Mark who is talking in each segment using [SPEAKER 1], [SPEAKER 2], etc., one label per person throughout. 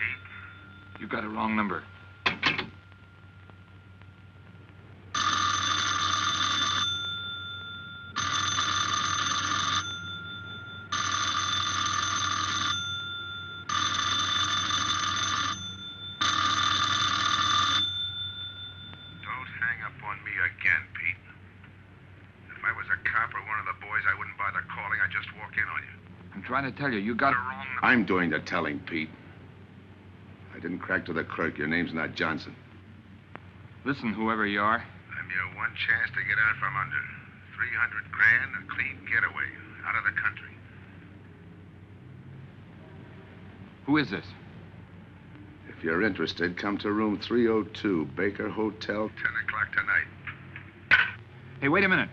[SPEAKER 1] Pete. You got a wrong number. Trying to tell you, you got it wrong.
[SPEAKER 2] I'm doing the telling, Pete. I didn't crack to the clerk. Your name's not Johnson.
[SPEAKER 1] Listen, whoever you are.
[SPEAKER 3] I'm your one chance to get out from under. 300 grand, a clean getaway, out of the country.
[SPEAKER 1] Who is this?
[SPEAKER 2] If you're interested, come to room 302, Baker Hotel.
[SPEAKER 3] 10 o'clock tonight.
[SPEAKER 1] Hey, wait a minute.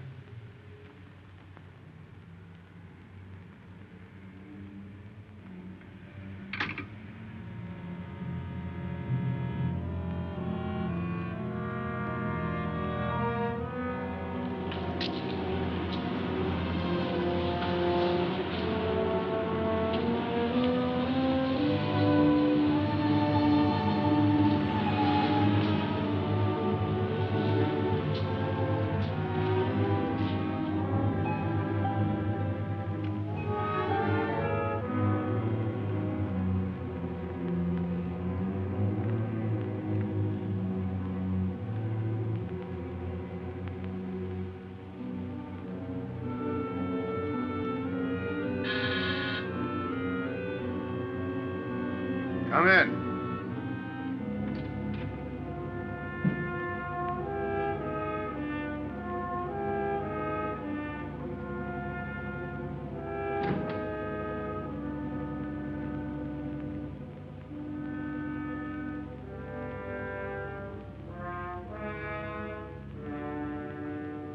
[SPEAKER 2] Come in.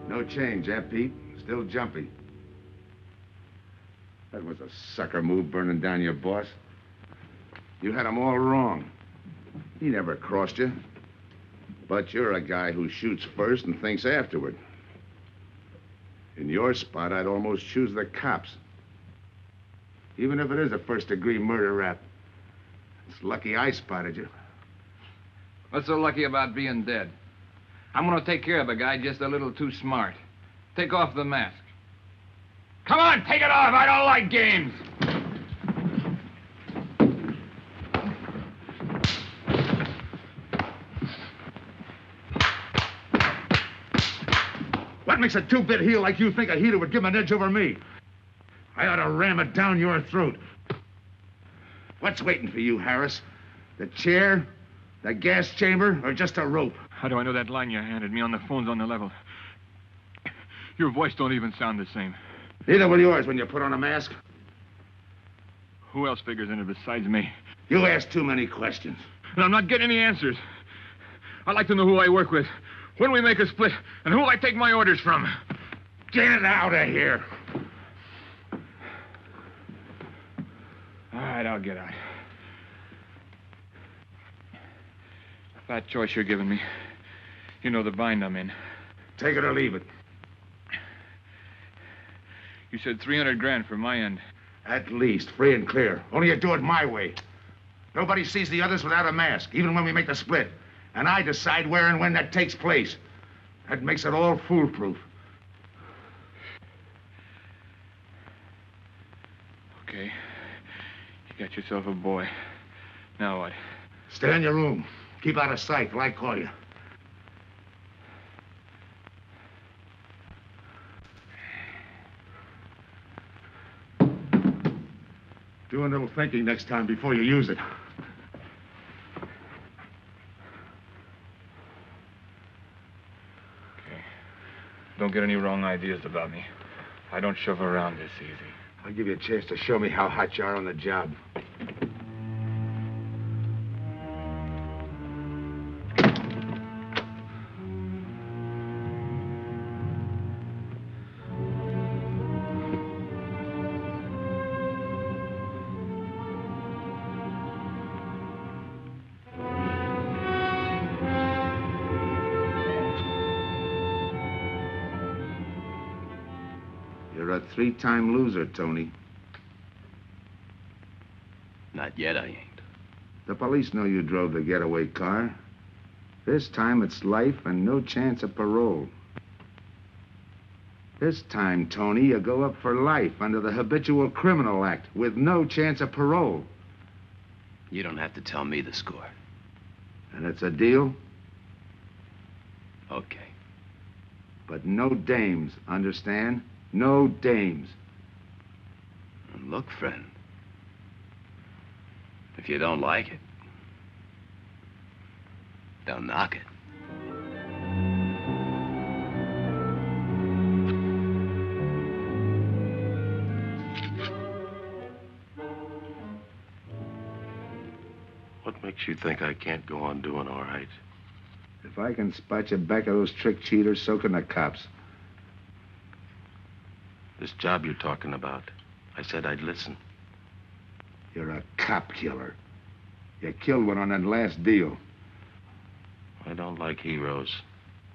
[SPEAKER 2] No change, eh, Pete? Still jumpy. That was a sucker move, burning down your boss. You had him all wrong. He never crossed you. But you're a guy who shoots first and thinks afterward. In your spot, I'd almost choose the cops. Even if it is a first-degree murder rap. It's lucky I spotted you.
[SPEAKER 1] What's so lucky about being dead? I'm gonna take care of a guy just a little too smart. Take off the mask. Come on, take it off! I don't like games!
[SPEAKER 2] What makes a two-bit heel like you think a heater would give him an edge over me? I ought to ram it down your throat. What's waiting for you, Harris? The chair, the gas chamber, or just a rope?
[SPEAKER 1] How do I know that line you handed me on the phone's on the level? Your voice don't even sound the same.
[SPEAKER 2] Neither will yours when you put on a mask.
[SPEAKER 1] Who else figures in it besides me?
[SPEAKER 2] You ask too many questions.
[SPEAKER 1] And I'm not getting any answers. I'd like to know who I work with, when we make a split, and who I take my orders from.
[SPEAKER 2] Get out of here.
[SPEAKER 1] All right, I'll get out. That choice you're giving me. You know the bind I'm in.
[SPEAKER 2] Take it or leave it.
[SPEAKER 1] You said 300 grand for my end.
[SPEAKER 2] At least, free and clear. Only you do it my way. Nobody sees the others without a mask, even when we make the split. And I decide where and when that takes place. That makes it all foolproof.
[SPEAKER 1] Okay. You got yourself a boy. Now what?
[SPEAKER 2] Stay in your room. Keep out of sight till I call you. Do a little thinking next time before you use it.
[SPEAKER 1] Okay. Don't get any wrong ideas about me. I don't shove around this easy.
[SPEAKER 2] I'll give you a chance to show me how hot you are on the job. You're a three-time loser, Tony.
[SPEAKER 4] Not yet, I ain't.
[SPEAKER 2] The police know you drove the getaway car. This time it's life and no chance of parole. This time, Tony, you go up for life under the Habitual Criminal Act with no chance of parole.
[SPEAKER 4] You don't have to tell me the score.
[SPEAKER 2] And it's a deal?
[SPEAKER 4] Okay.
[SPEAKER 2] But no dames, understand? No dames.
[SPEAKER 4] And look, friend, if you don't like it, don't knock it.
[SPEAKER 5] What makes you think I can't go on doing all right?
[SPEAKER 2] If I can spot you back of those trick cheaters, so can the cops.
[SPEAKER 5] This job you're talking about, I said I'd listen.
[SPEAKER 2] You're a cop killer. You killed one on that last deal.
[SPEAKER 5] I don't like heroes.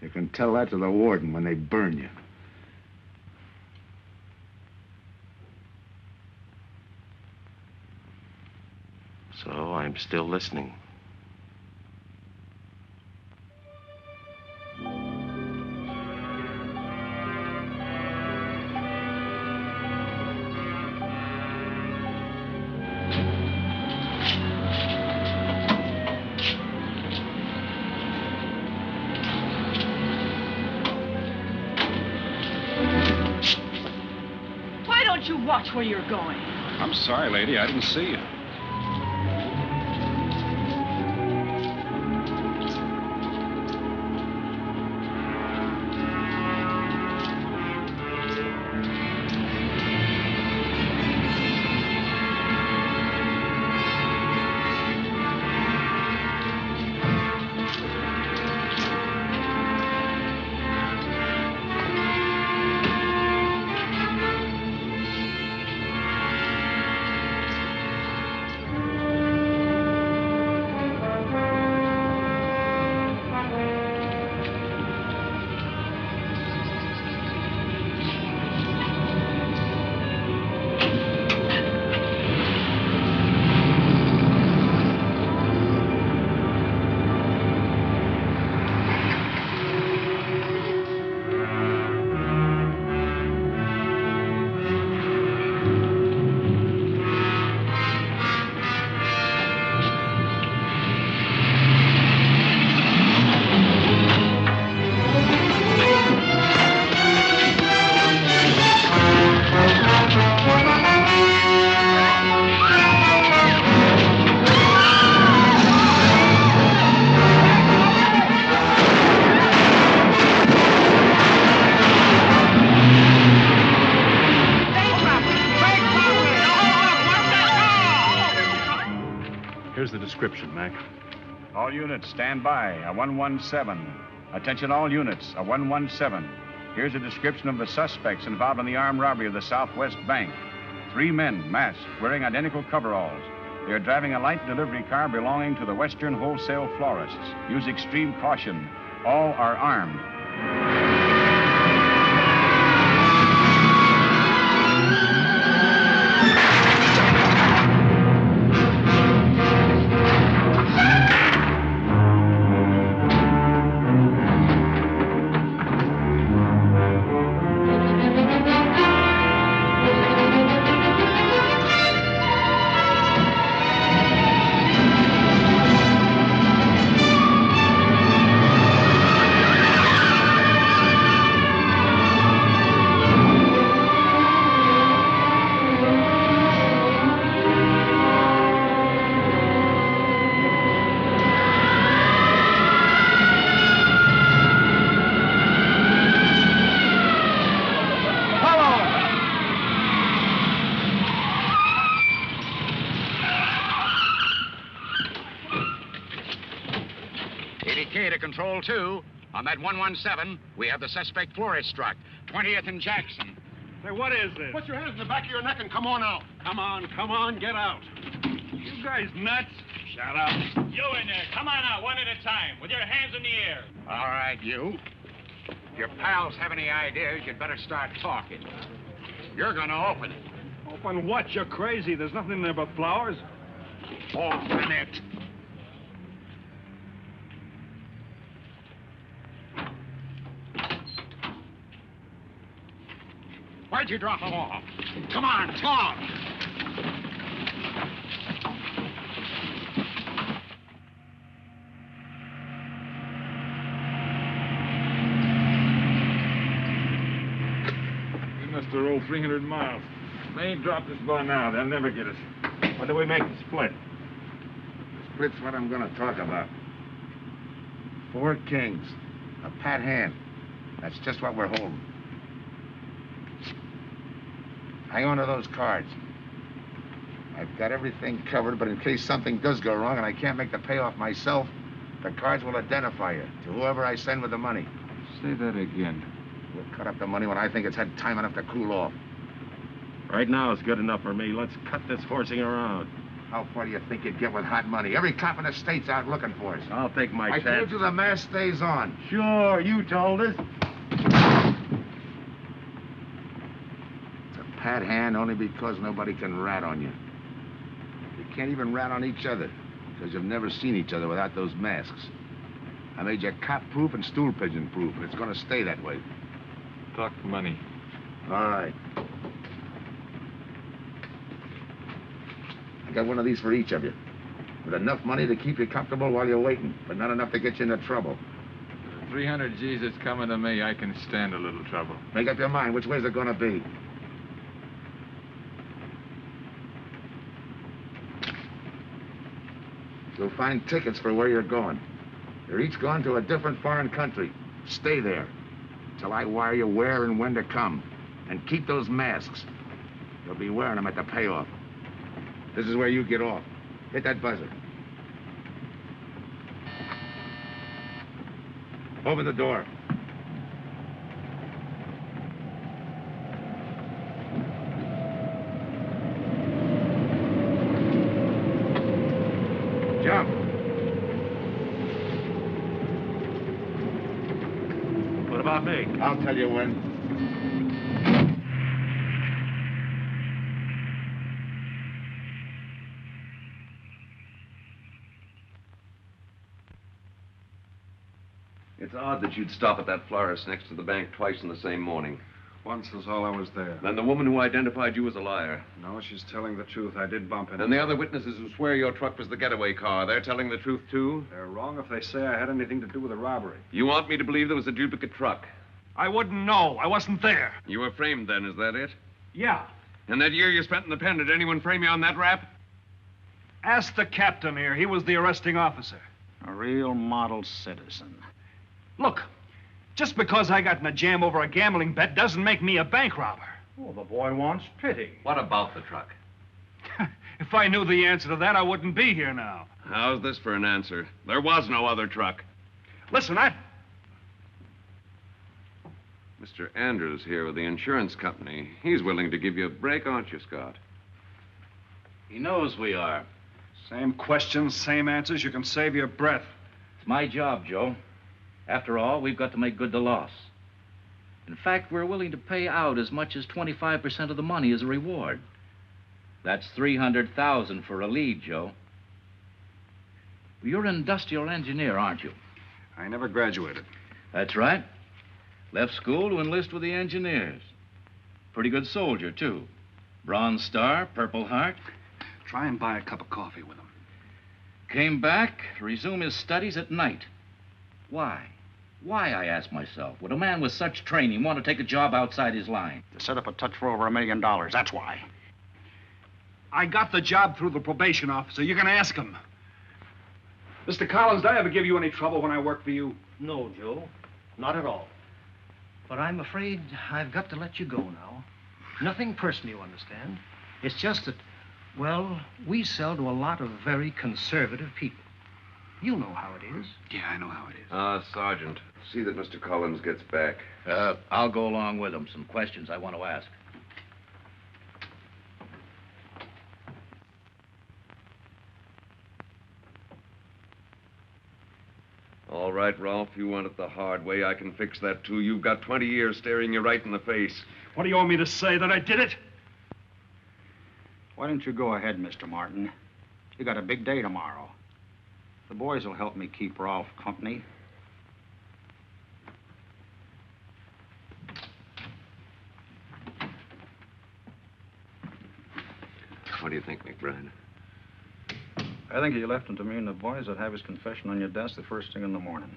[SPEAKER 2] You can tell that to the warden when they burn you.
[SPEAKER 5] So I'm still listening.
[SPEAKER 6] Why don't you watch where you're going?
[SPEAKER 7] I'm sorry, lady. I didn't see you.
[SPEAKER 8] Here's the description, Mac.
[SPEAKER 7] All units, stand by. A 117. Attention all units, a 117. Here's a description of the suspects involved in the armed robbery of the Southwest Bank. 3 men, masked, wearing identical coveralls. They are driving a light delivery car belonging to the Western Wholesale Florists. Use extreme caution. All are armed.
[SPEAKER 9] to Control 2. On that 117, we have the suspect florist struck. 20th and Jackson.
[SPEAKER 8] Say, what is this?
[SPEAKER 10] Put your hands in the back of your neck and come on out.
[SPEAKER 8] Come on, get out. You guys nuts?
[SPEAKER 9] Shut up.
[SPEAKER 11] You in there, come on out one at a time, with your hands in the air.
[SPEAKER 9] All right, you. If your pals have any ideas, you'd better start talking. You're gonna open it.
[SPEAKER 8] Open what? You're crazy. There's nothing in there but flowers.
[SPEAKER 9] Open it. Where'd you drop them off? Come on, talk.
[SPEAKER 1] We must have rolled 300 miles. They ain't dropped us by now. They'll never get us.
[SPEAKER 5] When do we make the split?
[SPEAKER 2] The split's what I'm going to talk about. 4 kings. A pat hand. That's just what we're holding. Hang on to those cards. I've got everything covered, but in case something does go wrong and I can't make the payoff myself, the cards will identify you to whoever I send with the money.
[SPEAKER 1] Say that again.
[SPEAKER 2] We'll cut up the money when I think it's had time enough to cool off.
[SPEAKER 5] Right now is good enough for me. Let's cut this horsing around.
[SPEAKER 2] How far do you think you'd get with hot money? Every cop in the state's out looking for us.
[SPEAKER 5] I'll take my
[SPEAKER 2] I
[SPEAKER 5] chance.
[SPEAKER 2] told you the mask stays on.
[SPEAKER 5] Sure, you told us.
[SPEAKER 2] It's a pat hand only because nobody can rat on you. You can't even rat on each other because you've never seen each other without those masks. I made you cop-proof and stool-pigeon-proof, and it's going to stay that way.
[SPEAKER 1] Talk money.
[SPEAKER 2] All right. I got one of these for each of you. With enough money to keep you comfortable while you're waiting, but not enough to get you into trouble.
[SPEAKER 1] 300 G's that's coming to me, I can stand a little trouble.
[SPEAKER 2] Make up your mind. Which way's it going to be? You'll find tickets for where you're going. You're each going to a different foreign country. Stay there till I wire you where and when to come. And keep those masks. You'll be wearing them at the payoff. This is where you get off. Hit that buzzer. Open the door. Jump.
[SPEAKER 5] What about me?
[SPEAKER 2] I'll tell you when.
[SPEAKER 12] It's odd that you'd stop at that florist next to the bank twice in the same morning.
[SPEAKER 7] Once was all I was there.
[SPEAKER 12] Then the woman who identified you as a liar.
[SPEAKER 7] No, she's telling the truth. I did bump into
[SPEAKER 12] And the other witnesses who swear your truck was the getaway car, they're telling the truth, too?
[SPEAKER 7] They're wrong if they say I had anything to do with the robbery.
[SPEAKER 12] You want me to believe there was a duplicate truck?
[SPEAKER 8] I wouldn't know. I wasn't there.
[SPEAKER 12] You were framed then, is that it?
[SPEAKER 8] Yeah.
[SPEAKER 12] And that year you spent in the pen, did anyone frame you on that rap?
[SPEAKER 8] Ask the captain here. He was the arresting officer.
[SPEAKER 9] A real model citizen.
[SPEAKER 8] Look, just because I got in a jam over a gambling bet doesn't make me a bank robber.
[SPEAKER 9] Oh, the boy wants pity.
[SPEAKER 12] What about the truck?
[SPEAKER 8] If I knew the answer to that, I wouldn't be here now.
[SPEAKER 12] How's this for an answer? There was no other truck.
[SPEAKER 8] Listen,
[SPEAKER 12] Mr. Andrews here with the insurance company. He's willing to give you a break, aren't you, Scott?
[SPEAKER 11] He knows we are.
[SPEAKER 8] Same questions, same answers. You can save your breath.
[SPEAKER 11] It's my job, Joe. After all, we've got to make good the loss. In fact, we're willing to pay out as much as 25% of the money as a reward. That's $300,000 for a lead, Joe. You're an industrial engineer, aren't you?
[SPEAKER 7] I never graduated.
[SPEAKER 11] That's right. Left school to enlist with the engineers. Pretty good soldier, too. Bronze Star, Purple Heart.
[SPEAKER 7] Try and buy a cup of coffee with him.
[SPEAKER 11] Came back to resume his studies at night. Why? Why, I ask myself, would a man with such training want to take a job outside his line?
[SPEAKER 9] To set up a touch for over $1 million, that's why.
[SPEAKER 8] I got the job through the probation officer. You can ask him. Mr. Collins, did I ever give you any trouble when I worked for you?
[SPEAKER 13] No, Joe. Not at all. But I'm afraid I've got to let you go now. Nothing personal, you understand. It's just that, well, we sell to a lot of very conservative people. You know how it is.
[SPEAKER 7] Yeah, I know how it is.
[SPEAKER 12] Sergeant, see that Mr. Collins gets back.
[SPEAKER 11] I'll go along with him. Some questions I want to ask.
[SPEAKER 12] All right, Ralph, you want it the hard way. I can fix that, too. You've got 20 years staring you right in the face.
[SPEAKER 8] What do you want me to say, that I did it?
[SPEAKER 9] Why don't you go ahead, Mr. Martin? You got a big day tomorrow. The boys will help me keep Rolf company.
[SPEAKER 12] What do you think, McBride?
[SPEAKER 14] I think you left him to me and the boys would have his confession on your desk the first thing in the morning.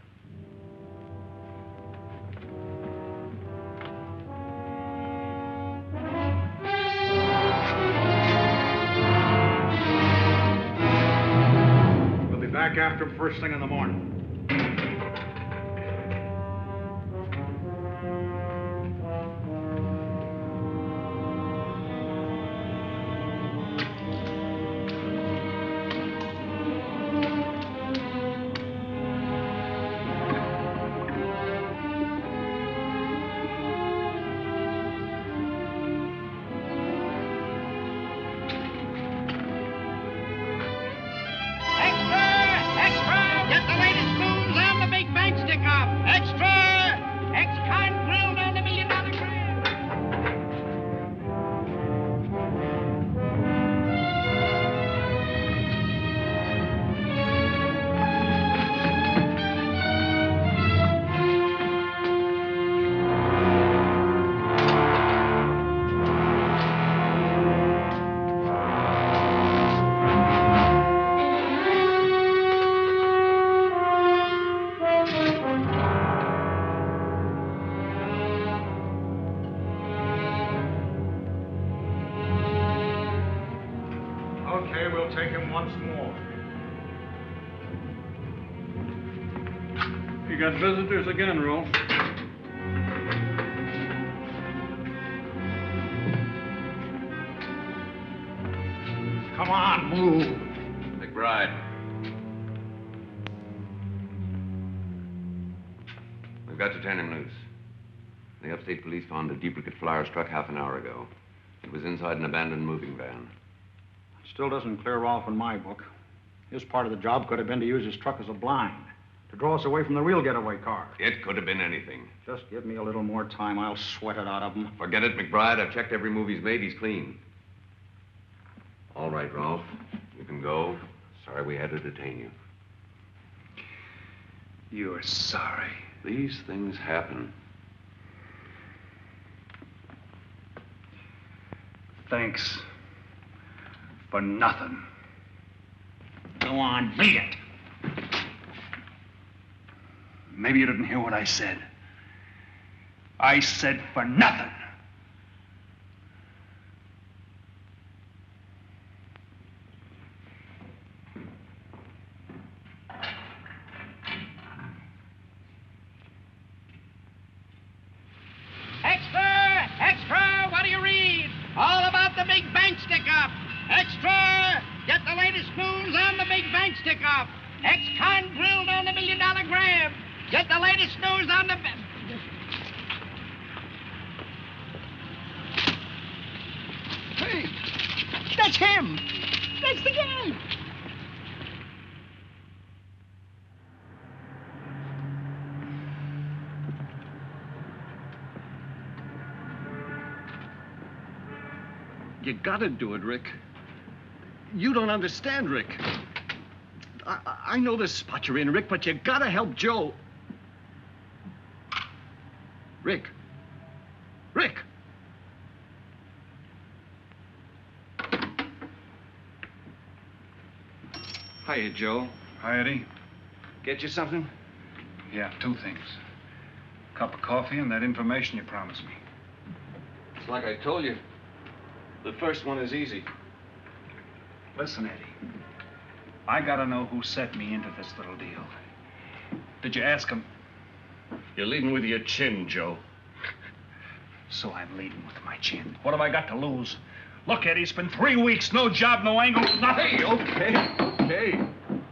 [SPEAKER 8] We'll be back after him first thing in the morning. Take him once more. You got visitors again, Rolf. Come on, move.
[SPEAKER 12] McBride. We've got to turn him loose. The upstate police found a duplicate flyer struck half an hour ago. It was inside an abandoned moving van.
[SPEAKER 14] Still doesn't clear Rolf in my book. His part of the job could have been to use his truck as a blind, to draw us away from the real getaway car.
[SPEAKER 12] It could have been anything.
[SPEAKER 14] Just give me a little more time. I'll sweat it out of him.
[SPEAKER 12] Forget it, McBride. I've checked every move he's made. He's clean. All right, Ralph. You can go. Sorry we had to detain you.
[SPEAKER 8] You're sorry.
[SPEAKER 12] These things happen.
[SPEAKER 8] Thanks. For nothing. Go on, beat it. Maybe you didn't hear what I said. I said for nothing.
[SPEAKER 15] Extra! Extra! What do you read? All about the big bank stick-up. Extra! Get the latest news on the big bank stick-up. Ex-con drilled on the $1 million grab. Get the latest news on the...
[SPEAKER 16] Hey, that's him. That's the guy.
[SPEAKER 17] You gotta do it, Rick. You don't understand, Rick. I know this spot you're in, Rick, but you gotta help Joe. Rick. Rick!
[SPEAKER 8] Hiya, Joe. Hi, Eddie.
[SPEAKER 17] Get you something?
[SPEAKER 8] Yeah, 2 things. Cup of coffee and that information you promised me.
[SPEAKER 17] It's like I told you. The first one is easy.
[SPEAKER 8] Listen, Eddie. I gotta know who set me into this little deal. Did you ask him?
[SPEAKER 17] You're leading with your chin, Joe.
[SPEAKER 8] So I'm leading with my chin. What have I got to lose? Look, Eddie, it's been 3 weeks. No job, no angle, nothing.
[SPEAKER 17] Hey, okay.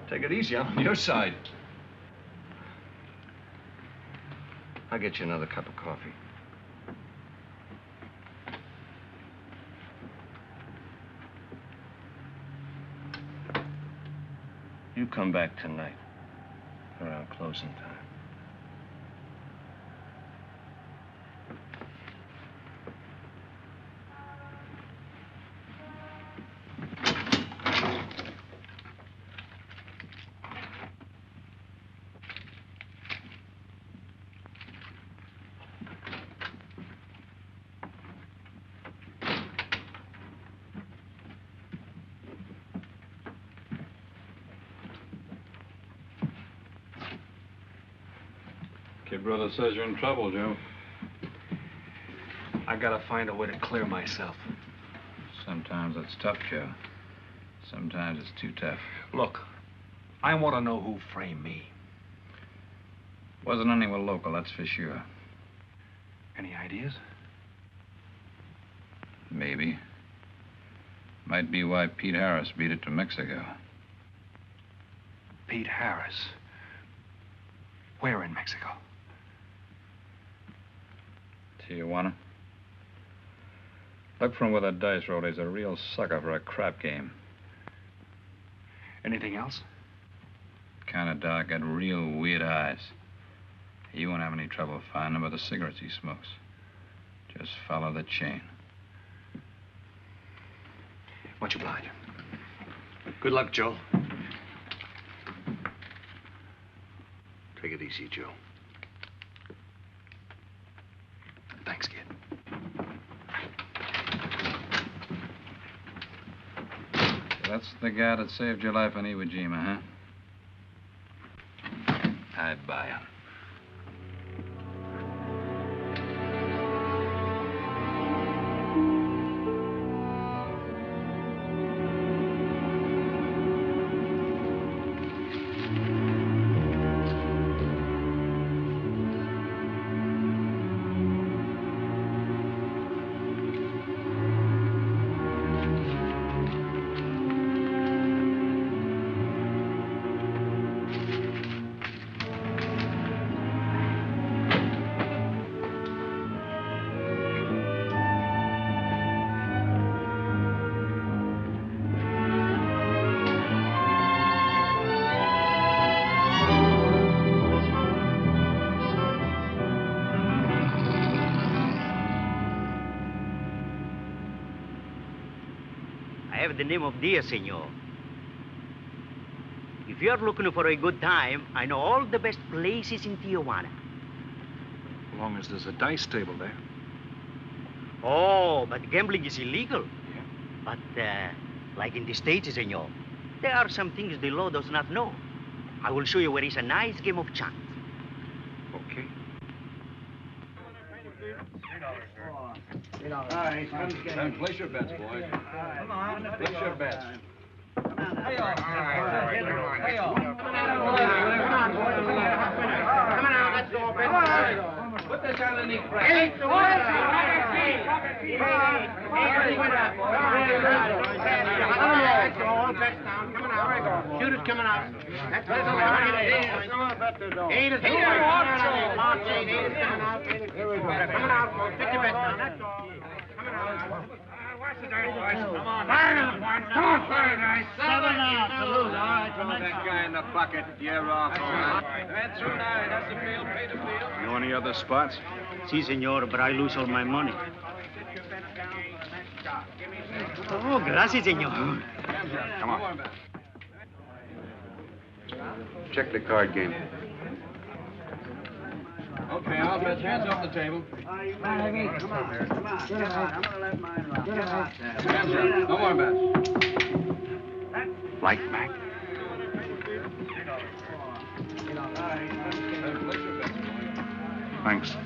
[SPEAKER 17] Take it easy. I'm on your side. I'll get you another cup of coffee. You come back tonight, around closing time.
[SPEAKER 18] Kid brother says you're in trouble, Joe.
[SPEAKER 8] I gotta find a way to clear myself.
[SPEAKER 11] Sometimes it's tough, Joe. Sometimes it's too tough.
[SPEAKER 8] Look, I want to know who framed me.
[SPEAKER 11] Wasn't anyone local, that's for sure.
[SPEAKER 8] Any ideas?
[SPEAKER 11] Maybe. Might be why Pete Harris beat it to Mexico.
[SPEAKER 8] Pete Harris? Where in Mexico?
[SPEAKER 11] Tijuana. Look from where the dice rolled. He's a real sucker for a crap game.
[SPEAKER 8] Anything else?
[SPEAKER 11] Kind of dark, got real weird eyes. You won't have any trouble finding him by the cigarettes he smokes. Just follow the chain.
[SPEAKER 8] Much obliged. Good luck, Joe.
[SPEAKER 10] Take it easy, Joe.
[SPEAKER 8] Thanks, kid.
[SPEAKER 11] That's the guy that saved your life in Iwo Jima, huh? I buy him.
[SPEAKER 19] I have the name of Dia, senor. If you're looking for a good time, I know all the best places in Tijuana.
[SPEAKER 8] As long as there's a dice table there.
[SPEAKER 19] Oh, but gambling is illegal. Yeah. But, like in the States, senor, there are some things the law does not know. I will show you where is a nice game of chance.
[SPEAKER 8] Okay.
[SPEAKER 18] All right, place your bets, boys. Come on, place your bets.
[SPEAKER 15] Hey, all. Hey, all. Come on now, let's go, Ben.
[SPEAKER 1] Put this underneath Brad.
[SPEAKER 15] Hey, the water. Shoot it coming out. That's it. Eight is coming out, folks. Pick your bets down. That's all. Watch the dice, boys. Come on. Fire them, boys. Come on, fire dice. 7 out to lose. All right,
[SPEAKER 18] Throw that guy in the bucket. You're off.
[SPEAKER 1] That's through now. That's the field. Pay the field.
[SPEAKER 8] Know any other spots?
[SPEAKER 19] Si, senor, but I lose all my money. Oh, gracias, senor.
[SPEAKER 8] Come on.
[SPEAKER 18] Check the card game.
[SPEAKER 1] Okay, I'll bet hands off the table.
[SPEAKER 15] Come on. Come on. I'm going to let mine run.
[SPEAKER 1] Hands up. No more bets.
[SPEAKER 8] Light back. Thanks.
[SPEAKER 15] All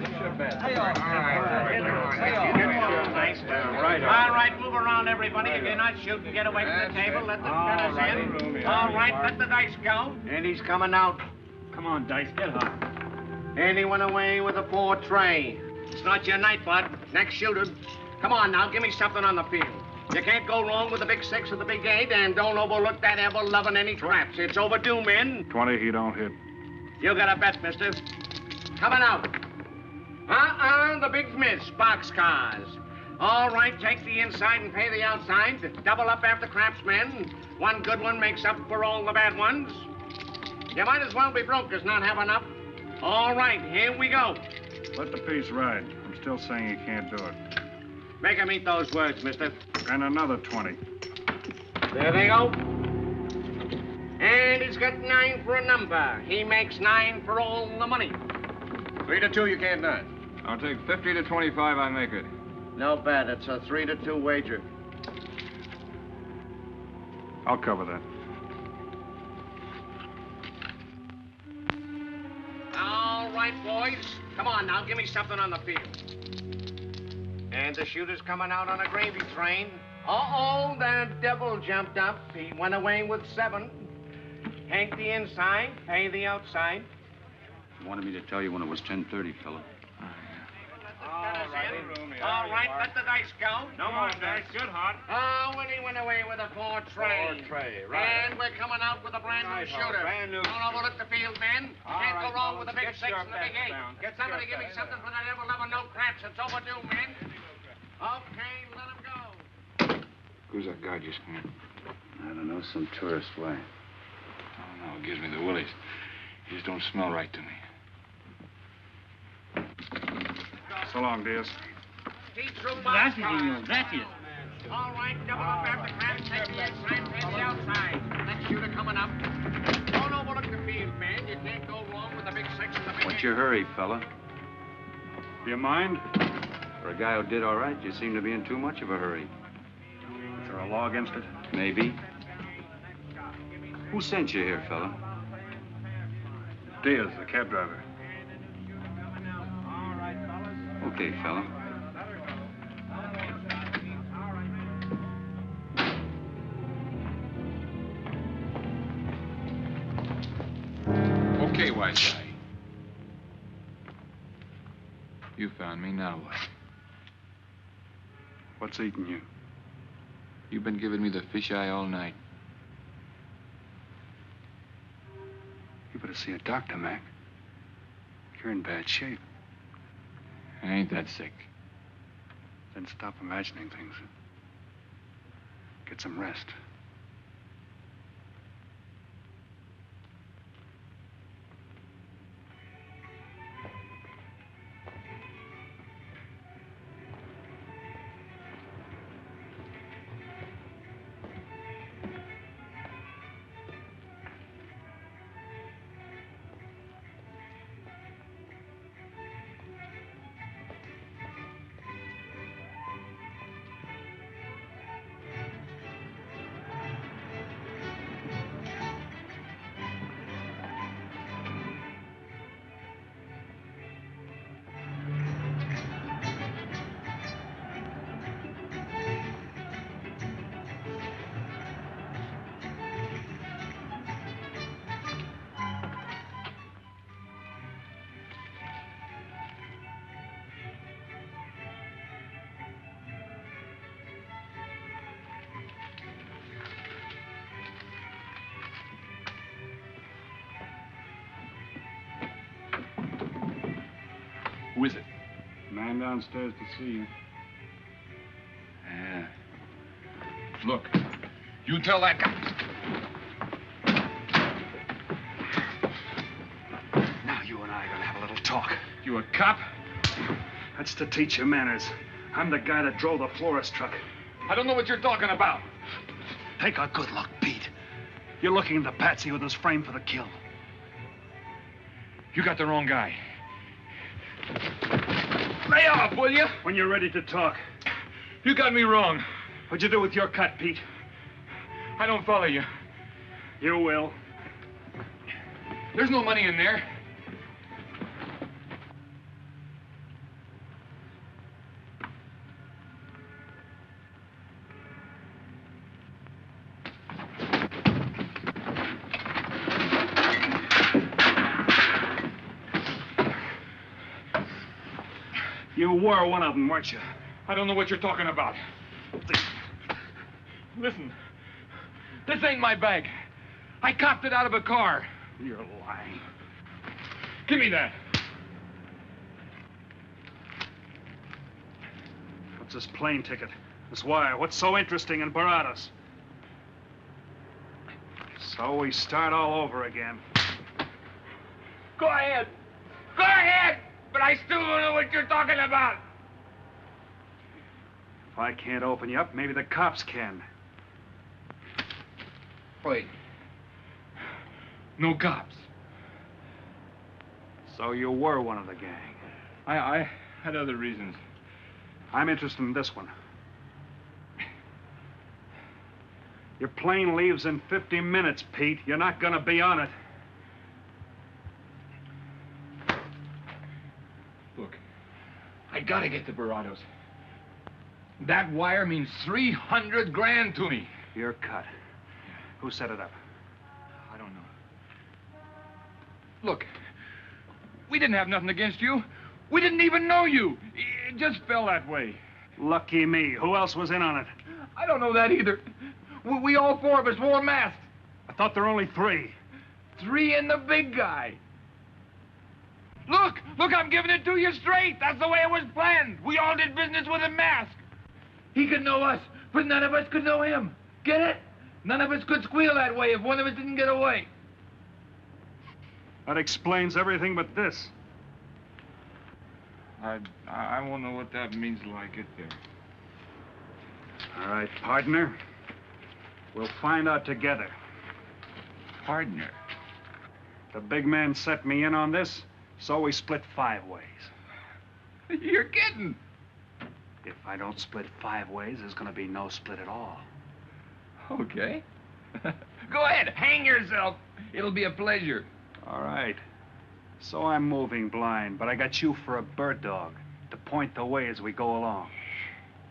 [SPEAKER 15] right, move around, everybody. If you're not shooting, get away from the table. Let the fellas in. All right, let the dice go.
[SPEAKER 10] And he's coming out.
[SPEAKER 14] Come on, Dice, get hot.
[SPEAKER 10] And he went away with a 4 tray.
[SPEAKER 15] It's not your night, bud. Next shooter. Come on now, give me something on the field. You can't go wrong with the big 6 or the big 8, and don't overlook that ever-loving any traps. It's overdue, men.
[SPEAKER 8] 20, he don't hit.
[SPEAKER 15] You got a bet, mister. Coming out. The big miss, boxcars. All right, take the inside and pay the outside. Double up after craps, men. One good one makes up for all the bad ones. You might as well be broke as not have enough. All right, here we go.
[SPEAKER 8] Let the piece ride. I'm still saying he can't do it.
[SPEAKER 15] Make him eat those words, mister.
[SPEAKER 8] And another 20.
[SPEAKER 15] There they go. And he's got 9 for a number. He makes 9 for all the money.
[SPEAKER 1] 3 to 2, you can't deny. I'll take 50 to 25, I make it.
[SPEAKER 10] No bet. It's a 3 to 2 wager.
[SPEAKER 8] I'll cover that.
[SPEAKER 15] All right.
[SPEAKER 10] right, boys. Come on now, give me something on the field. And the shooter's coming out on a gravy train. Uh-oh, the devil jumped up. He went away with 7. Hank the inside, pay the outside.
[SPEAKER 7] You wanted me to tell you when it was 10:30, fella.
[SPEAKER 10] All right, let the dice go.
[SPEAKER 9] No more dice. Good, hot.
[SPEAKER 10] Oh, and he went away with a 4 tray.
[SPEAKER 9] 4 tray, right.
[SPEAKER 10] And we're coming out with a brand new shooter.
[SPEAKER 9] Brand new.
[SPEAKER 10] Don't overlook the field, men.
[SPEAKER 9] All
[SPEAKER 10] Can't
[SPEAKER 9] right,
[SPEAKER 10] go wrong with the
[SPEAKER 9] fellas.
[SPEAKER 10] big
[SPEAKER 9] Get
[SPEAKER 10] 6
[SPEAKER 9] your
[SPEAKER 10] and the big
[SPEAKER 9] bets
[SPEAKER 10] 8.
[SPEAKER 9] down.
[SPEAKER 10] Get
[SPEAKER 9] Get
[SPEAKER 10] somebody
[SPEAKER 9] your
[SPEAKER 10] give me
[SPEAKER 9] bets
[SPEAKER 10] something for that ever-loving no craps. It's overdue, men. Okay, let him go.
[SPEAKER 1] Who's that guy just came in?
[SPEAKER 7] I don't know, some tourist. Why?
[SPEAKER 1] Oh, no, it gives me the willies. He just don't smell right to me.
[SPEAKER 7] So long, Diaz.
[SPEAKER 10] Gracias, senor. Gracias. All right, double up after craps. Take the inside, pay the outside. Next shooter coming up. Don't overlook the field, man. You can't go wrong with the big 6 and the big 8.
[SPEAKER 7] What's your hurry, fella?
[SPEAKER 8] Do you mind?
[SPEAKER 7] For a guy who did all right, you seem to be in too much of a hurry.
[SPEAKER 8] Is there a law against it?
[SPEAKER 7] Maybe. Who sent you here, fella?
[SPEAKER 8] Diaz, the cab driver.
[SPEAKER 7] Okay, fella.
[SPEAKER 1] Okay, wise guy. You found me, now what?
[SPEAKER 8] What's eating you?
[SPEAKER 1] You've been giving me the fisheye all night.
[SPEAKER 8] You better see a doctor, Mac. You're in bad shape.
[SPEAKER 1] I ain't that sick.
[SPEAKER 8] Then stop imagining things. Get some rest.
[SPEAKER 1] Who is it?
[SPEAKER 8] Man downstairs to see you.
[SPEAKER 1] Yeah. Look, you tell that guy.
[SPEAKER 8] Now you and I are gonna have a little talk.
[SPEAKER 1] You a cop?
[SPEAKER 8] That's to teach you manners. I'm the guy that drove the florist truck.
[SPEAKER 1] I don't know what you're talking about.
[SPEAKER 8] Take a good look, Pete. You're looking into Patsy with his framed for the kill.
[SPEAKER 1] You got the wrong guy. Lay off, will you?
[SPEAKER 8] When you're ready to talk.
[SPEAKER 1] You got me wrong.
[SPEAKER 8] What'd you do with your cut, Pete?
[SPEAKER 1] I don't follow you.
[SPEAKER 8] You will.
[SPEAKER 1] There's no money in there.
[SPEAKER 8] You were one of them, weren't you?
[SPEAKER 1] I don't know what you're talking about. Listen, this ain't my bag. I copped it out of a car.
[SPEAKER 8] You're lying.
[SPEAKER 1] Give me that.
[SPEAKER 8] What's this plane ticket? This wire? What's so interesting in Baradas? So we start all over again.
[SPEAKER 1] Go ahead. Go ahead! But I still don't know what you're talking about.
[SPEAKER 8] If I can't open you up, maybe the cops can.
[SPEAKER 1] Wait. No cops.
[SPEAKER 8] So you were one of the gang.
[SPEAKER 1] I had other reasons.
[SPEAKER 8] I'm interested in this one. Your plane leaves in 50 minutes, Pete. You're not gonna be on it.
[SPEAKER 1] gotta get to Barados. That wire means 300 grand to me.
[SPEAKER 8] You're cut. Who set it up?
[SPEAKER 1] I don't know. Look, we didn't have nothing against you. We didn't even know you. It just fell that way.
[SPEAKER 8] Lucky me. Who else was in on it?
[SPEAKER 1] I don't know that either. We all four of us wore masks.
[SPEAKER 8] I thought there were only 3.
[SPEAKER 1] 3 and the big guy. Look, I'm giving it to you straight. That's the way it was planned. We all did business with a mask. He could know us, but none of us could know him. Get it? None of us could squeal that way if one of us didn't get away.
[SPEAKER 8] That explains everything but this.
[SPEAKER 1] I won't know what that means till I get there.
[SPEAKER 8] All right, partner. We'll find out together.
[SPEAKER 1] Partner?
[SPEAKER 8] The big man set me in on this, so we split 5 ways.
[SPEAKER 1] You're kidding.
[SPEAKER 8] If I don't split 5 ways, there's gonna be no split at all.
[SPEAKER 1] Okay. Go ahead, hang yourself. It'll be a pleasure.
[SPEAKER 8] All right. So I'm moving blind, but I got you for a bird dog to point the way as we go along.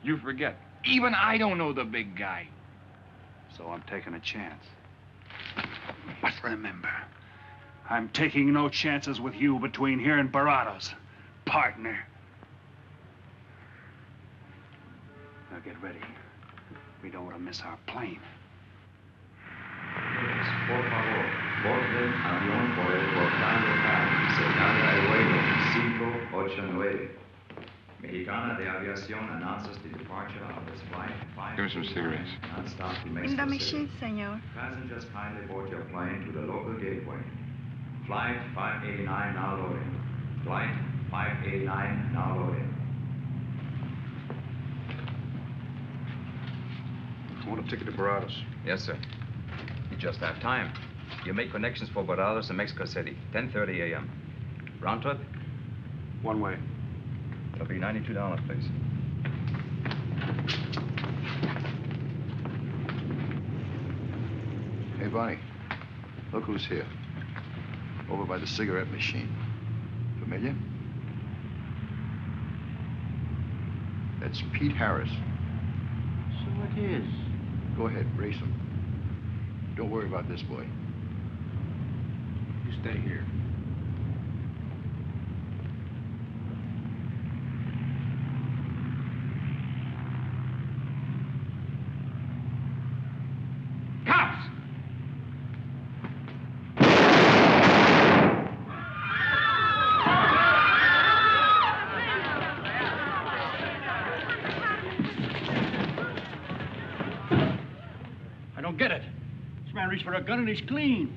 [SPEAKER 1] You forget. Even I don't know the big guy.
[SPEAKER 8] So I'm taking a chance. But remember, I'm taking no chances with you between here and Barados, partner. Now get ready. We don't want to miss our plane.
[SPEAKER 20] Por favor, borden avión por el portal local, cercada el vuelo 589. Mexicana de Aviación announces the departure of this flight 5.
[SPEAKER 1] Give me some cigarettes.
[SPEAKER 20] Non-stop to
[SPEAKER 21] In the
[SPEAKER 20] Mexico
[SPEAKER 21] machine,
[SPEAKER 20] City.
[SPEAKER 21] senor.
[SPEAKER 20] Passengers kindly board your plane to the local gateway. Flight 589 now loading. Flight 589 now loading.
[SPEAKER 14] I want a ticket to Barados.
[SPEAKER 18] Yes, sir. You just have time. You make connections for Barados and Mexico City, 10:30 a.m. Round trip?
[SPEAKER 14] One way.
[SPEAKER 18] It'll be $92, please.
[SPEAKER 22] Hey, Bonnie. Look who's here. Over by the cigarette machine. Familiar? That's Pete Harris.
[SPEAKER 19] So it is.
[SPEAKER 22] Go ahead, race him. Don't worry about this boy.
[SPEAKER 18] You stay here.
[SPEAKER 1] Cops!
[SPEAKER 17] I don't get it. This man reached for a gun and he's clean.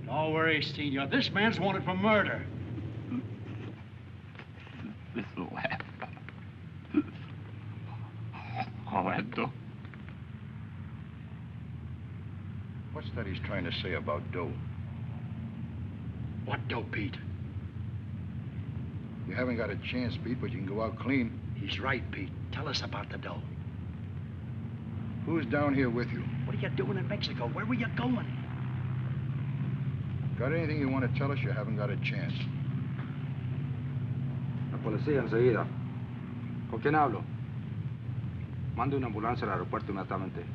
[SPEAKER 17] Don't worry, Senor. This man's wanted for murder.
[SPEAKER 1] This lap. All that dough.
[SPEAKER 22] What's that he's trying to say about dough?
[SPEAKER 17] What dough, Pete?
[SPEAKER 22] You haven't got a chance, Pete, but you can go out clean.
[SPEAKER 17] He's right, Pete. Tell us about the dough.
[SPEAKER 22] Who's down here with you?
[SPEAKER 17] What are you doing in Mexico? Where were you going?
[SPEAKER 22] Got anything you want to tell us? You haven't got a chance.
[SPEAKER 23] La policía enseguida. ¿Con quién hablo? Mande una ambulancia al aeropuerto inmediatamente.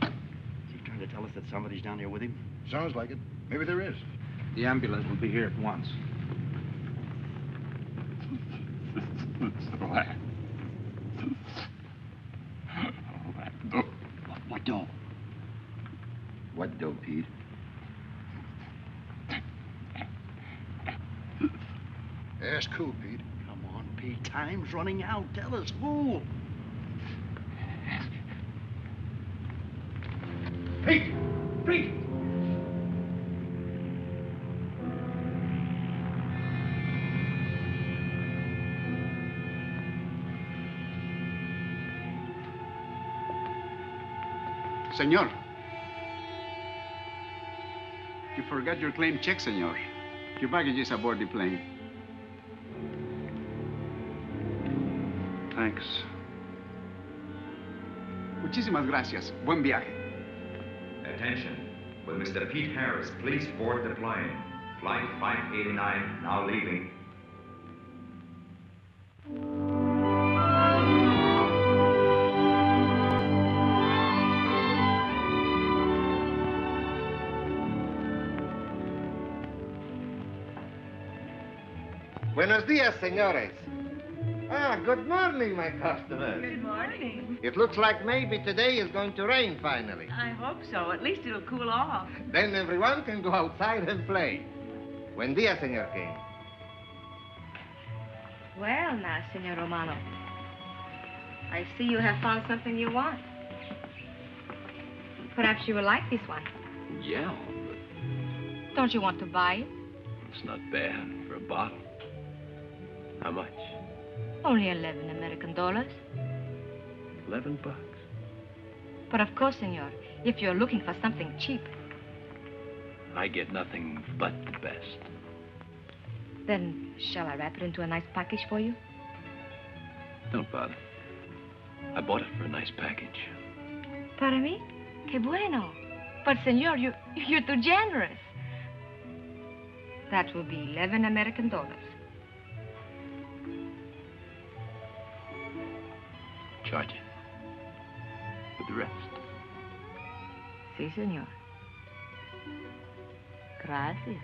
[SPEAKER 13] Is he trying to tell us that somebody's down here with him?
[SPEAKER 22] Sounds like it. Maybe there is.
[SPEAKER 23] The ambulance will be here at once.
[SPEAKER 17] What dough?
[SPEAKER 22] What dough, Pete? Ask who, Pete?
[SPEAKER 17] Come on, Pete. Time's running out. Tell us who.
[SPEAKER 1] Pete! Pete!
[SPEAKER 23] Senor. You forgot your claim check, senor. Your baggage is aboard the plane.
[SPEAKER 8] Thanks.
[SPEAKER 23] Muchísimas gracias. Buen viaje.
[SPEAKER 20] Attention. Will Mr. Pete Harris please board the plane? Flight 589 now leaving.
[SPEAKER 10] Buenos dias, senores. Ah, good morning, my customers.
[SPEAKER 6] Good morning.
[SPEAKER 10] It looks like maybe today is going to rain finally.
[SPEAKER 6] I hope so. At least it'll cool off.
[SPEAKER 10] Then everyone can go outside and play. Buen dia, Senor King.
[SPEAKER 3] Well, now, Senor Romano, I see you have found something you want. Perhaps you will like this one.
[SPEAKER 5] Yeah,
[SPEAKER 3] Don't you want to buy it?
[SPEAKER 5] it's not bad for a bottle. How much?
[SPEAKER 3] Only 11 American dollars.
[SPEAKER 5] $11.
[SPEAKER 3] But of course, senor, if you're looking for something cheap,
[SPEAKER 5] I get nothing but the best.
[SPEAKER 3] then shall I wrap it into a nice package for you?
[SPEAKER 5] Don't bother. I bought it for a nice package.
[SPEAKER 3] Para mí? Que bueno. But, senor, you're too generous. That will be 11 American dollars.
[SPEAKER 5] Charge it. With the rest.
[SPEAKER 3] Si, senor. Gracias.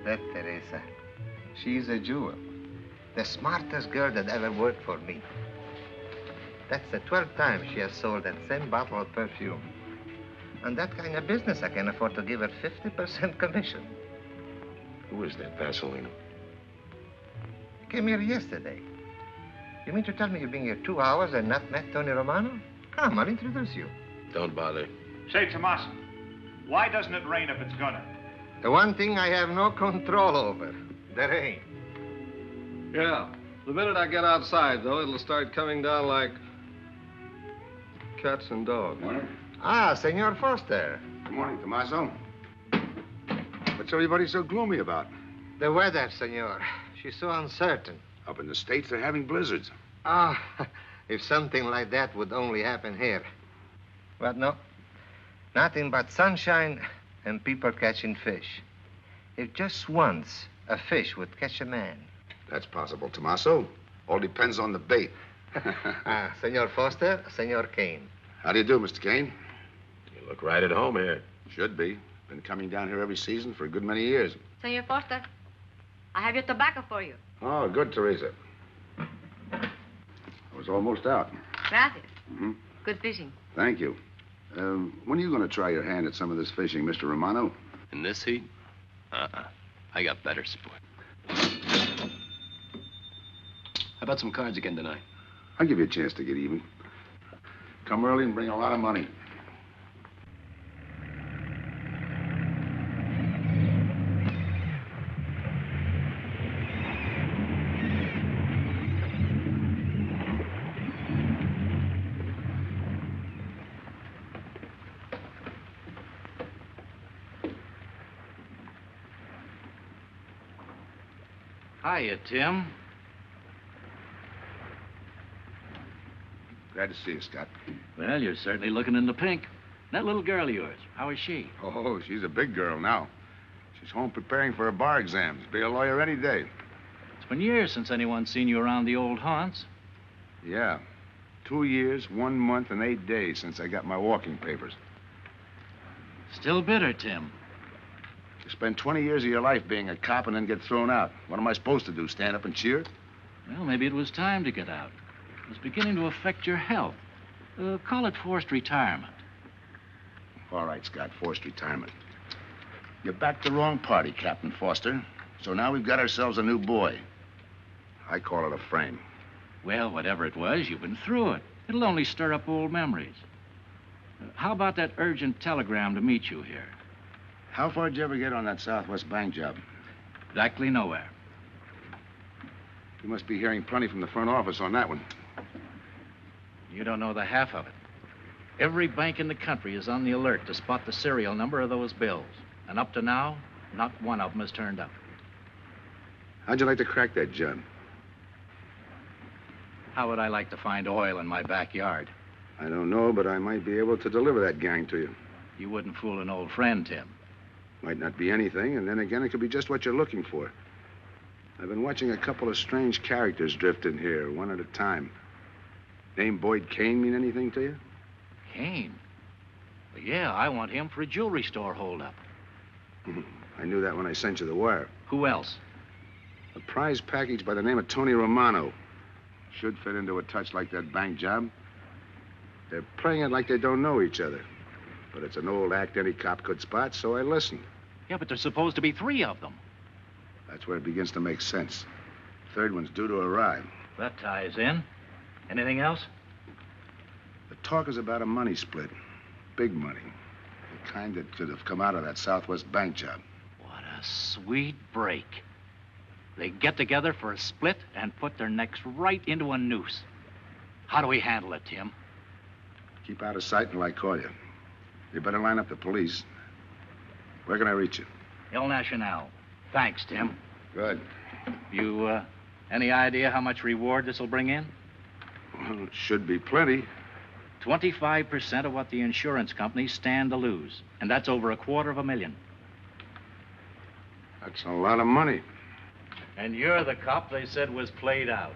[SPEAKER 10] That Teresa, she's a jewel. The smartest girl that ever worked for me. That's the 12th time she has sold that same bottle of perfume. On that kind of business, I can afford to give her 50% commission.
[SPEAKER 5] Who is that Vaseline?
[SPEAKER 10] Came here yesterday. You mean to tell me you've been here 2 hours and not met Tony Romano? Come, I'll introduce you.
[SPEAKER 5] Don't bother.
[SPEAKER 8] Say, Tommaso, why doesn't it rain if it's gonna?
[SPEAKER 10] The one thing I have no control over, the rain.
[SPEAKER 4] Yeah. The minute I get outside, though, it'll start coming down like cats and dogs.
[SPEAKER 10] Ah, Senor Foster.
[SPEAKER 2] Good morning, Tommaso. What's everybody so gloomy about?
[SPEAKER 10] The weather, senor. She's so uncertain.
[SPEAKER 2] Up in the States, they're having blizzards.
[SPEAKER 10] Ah, if something like that would only happen here. But no. Nothing but sunshine and people catching fish. If just once a fish would catch a man.
[SPEAKER 2] That's possible, Tommaso. All depends on the bait.
[SPEAKER 10] Ah, Senor Foster, Senor Kane.
[SPEAKER 2] How do you do, Mr. Kane?
[SPEAKER 5] You look right at home here.
[SPEAKER 2] Should be. Been coming down here every season for a good many years.
[SPEAKER 3] Senor Foster, I have your tobacco for you.
[SPEAKER 2] Oh, good, Teresa. I was almost out.
[SPEAKER 3] Gracias.
[SPEAKER 2] Mm-hmm.
[SPEAKER 3] Good fishing.
[SPEAKER 2] Thank you. When are you going to try your hand at some of this fishing, Mr. Romano?
[SPEAKER 5] In this heat? I got better sport. How about some cards again tonight?
[SPEAKER 2] I'll give you a chance to get even. Come early and bring a lot of money.
[SPEAKER 11] Hiya, Tim.
[SPEAKER 2] Glad to see you, Scott.
[SPEAKER 11] Well, you're certainly looking in the pink. That little girl of yours, how is she?
[SPEAKER 2] Oh, she's a big girl now. She's home preparing for her bar exams. Be a lawyer any day.
[SPEAKER 11] It's been years since anyone's seen you around the old haunts.
[SPEAKER 2] Yeah. 2 years, 1 month, and 8 days since I got my walking papers.
[SPEAKER 11] Still bitter, Tim.
[SPEAKER 2] You spend 20 years of your life being a cop and then get thrown out. What am I supposed to do, stand up and cheer?
[SPEAKER 11] Well, maybe it was time to get out. It was beginning to affect your health. Call it forced retirement.
[SPEAKER 2] All right, Scott, forced retirement. You backed the wrong party, Captain Foster. So now we've got ourselves a new boy. I call it a frame.
[SPEAKER 11] Well, whatever it was, you've been through it. It'll only stir up old memories. How about that urgent telegram to meet you here?
[SPEAKER 2] How far did you ever get on that Southwest Bank job?
[SPEAKER 11] Exactly nowhere.
[SPEAKER 2] You must be hearing plenty from the front office on that one.
[SPEAKER 11] You don't know the half of it. Every bank in the country is on the alert to spot the serial number of those bills. And up to now, not one of them has turned up.
[SPEAKER 2] How'd you like to crack that job?
[SPEAKER 11] How would I like to find oil in my backyard?
[SPEAKER 2] I don't know, but I might be able to deliver that gang to you.
[SPEAKER 11] You wouldn't fool an old friend, Tim.
[SPEAKER 2] Might not be anything, and then again, it could be just what you're looking for. I've been watching a couple of strange characters drift in here, one at a time. Name Boyd Kane mean anything to you?
[SPEAKER 11] Kane? Well, yeah, I want him for a jewelry store holdup.
[SPEAKER 2] I knew that when I sent you the wire.
[SPEAKER 11] Who else?
[SPEAKER 2] A prize package by the name of Tony Romano. Should fit into a touch like that bank job. They're playing it like they don't know each other. But it's an old act any cop could spot, so I listened.
[SPEAKER 11] Yeah, but there's supposed to be 3 of them.
[SPEAKER 2] That's where it begins to make sense. Third one's due to arrive.
[SPEAKER 11] That ties in. Anything else?
[SPEAKER 2] The talk is about a money split. Big money. The kind that could have come out of that Southwest bank job.
[SPEAKER 11] What a sweet break. They get together for a split and put their necks right into a noose. How do we handle it, Tim?
[SPEAKER 2] Keep out of sight until I call you. You better line up the police. Where can I reach you?
[SPEAKER 11] El Nacional. Thanks, Tim.
[SPEAKER 2] Good.
[SPEAKER 11] You, any idea how much reward this will bring in?
[SPEAKER 2] Well, it should be plenty.
[SPEAKER 11] 25% of what the insurance companies stand to lose. And that's over $250,000.
[SPEAKER 2] That's a lot of money.
[SPEAKER 11] And you're the cop they said was played out.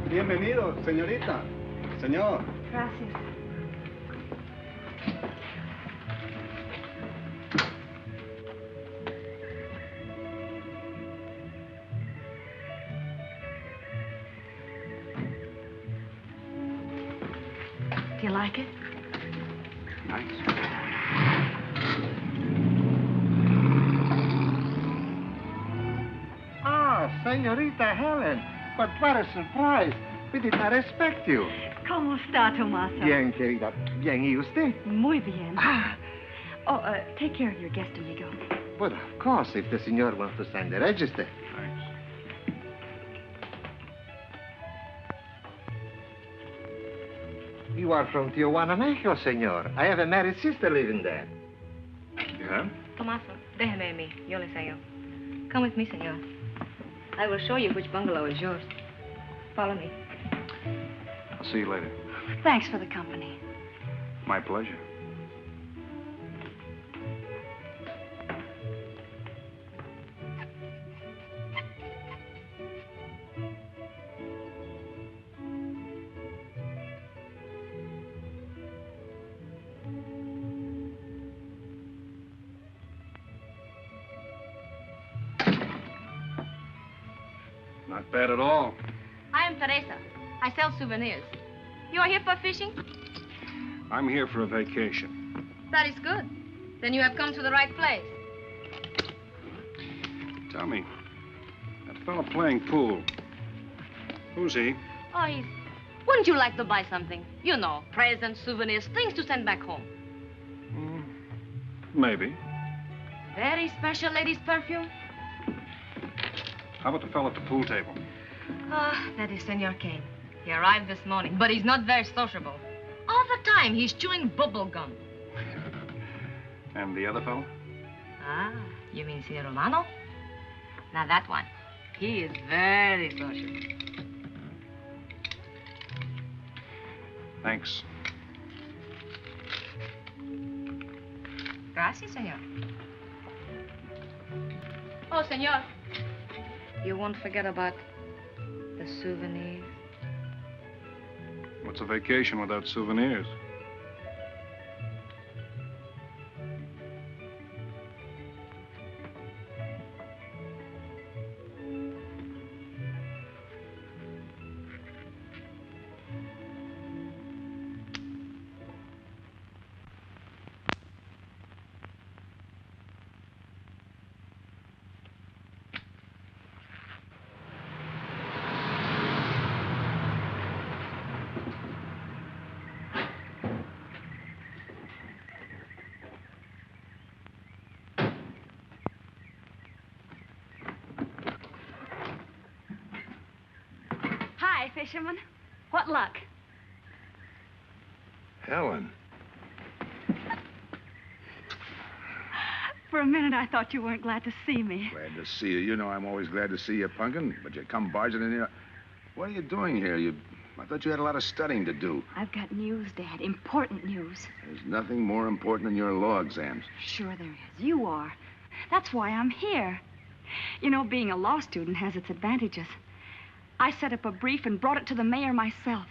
[SPEAKER 17] Bienvenido, señorita. Señor.
[SPEAKER 3] Gracias. Do you like it?
[SPEAKER 2] Nice.
[SPEAKER 12] Ah, señorita Helen. But what a surprise. We did not expect you.
[SPEAKER 6] ¿Cómo está, Tomaso?
[SPEAKER 12] Bien, querida. Bien, ¿y usted?
[SPEAKER 6] Muy bien.
[SPEAKER 12] Ah.
[SPEAKER 6] Oh, take care of your guest, amigo.
[SPEAKER 12] But of course, if the senor wants to sign the register.
[SPEAKER 2] Thanks.
[SPEAKER 12] You are from Tijuana, Mexico, senor. I have a married sister living there.
[SPEAKER 2] Yeah?
[SPEAKER 3] Tomaso, déjeme a mí. Yo le enseño. Come with me, senor. I will show you which bungalow is yours. Follow me.
[SPEAKER 23] I'll see you later.
[SPEAKER 6] Thanks for the company.
[SPEAKER 23] My pleasure.
[SPEAKER 4] Not bad at all.
[SPEAKER 3] I am Teresa. I sell souvenirs. You are here for fishing?
[SPEAKER 4] I'm here for a vacation.
[SPEAKER 3] That is good. Then you have come to the right place.
[SPEAKER 4] Tell me, that fellow playing pool, who's he?
[SPEAKER 3] Oh, he's... Wouldn't you like to buy something? You know, presents, souvenirs, things to send back home.
[SPEAKER 4] Maybe.
[SPEAKER 3] Very special ladies' perfume.
[SPEAKER 4] How about the fellow at the pool table?
[SPEAKER 3] Ah, that is Senor Kane. He arrived this morning, but he's not very sociable. All the time, he's chewing bubble gum.
[SPEAKER 4] And the other fellow?
[SPEAKER 3] Ah, you mean Senor Romano? Now, that one. He is very social.
[SPEAKER 4] Thanks.
[SPEAKER 3] Gracias, senor. Oh, senor. You won't forget about the souvenirs.
[SPEAKER 4] What's a vacation without souvenirs?
[SPEAKER 6] Hi, fisherman. What luck?
[SPEAKER 2] Helen.
[SPEAKER 6] For a minute, I thought you weren't glad to see me.
[SPEAKER 2] Glad to see you. You know I'm always glad to see you, Punkin, but you come barging in here. What are you doing here? You I thought you had a lot of studying to do.
[SPEAKER 6] I've got news, Dad. Important news.
[SPEAKER 2] There's nothing more important than your law exams.
[SPEAKER 6] Sure there is. You are. That's why I'm here. You know, being a law student has its advantages. I set up a brief and brought it to the mayor myself.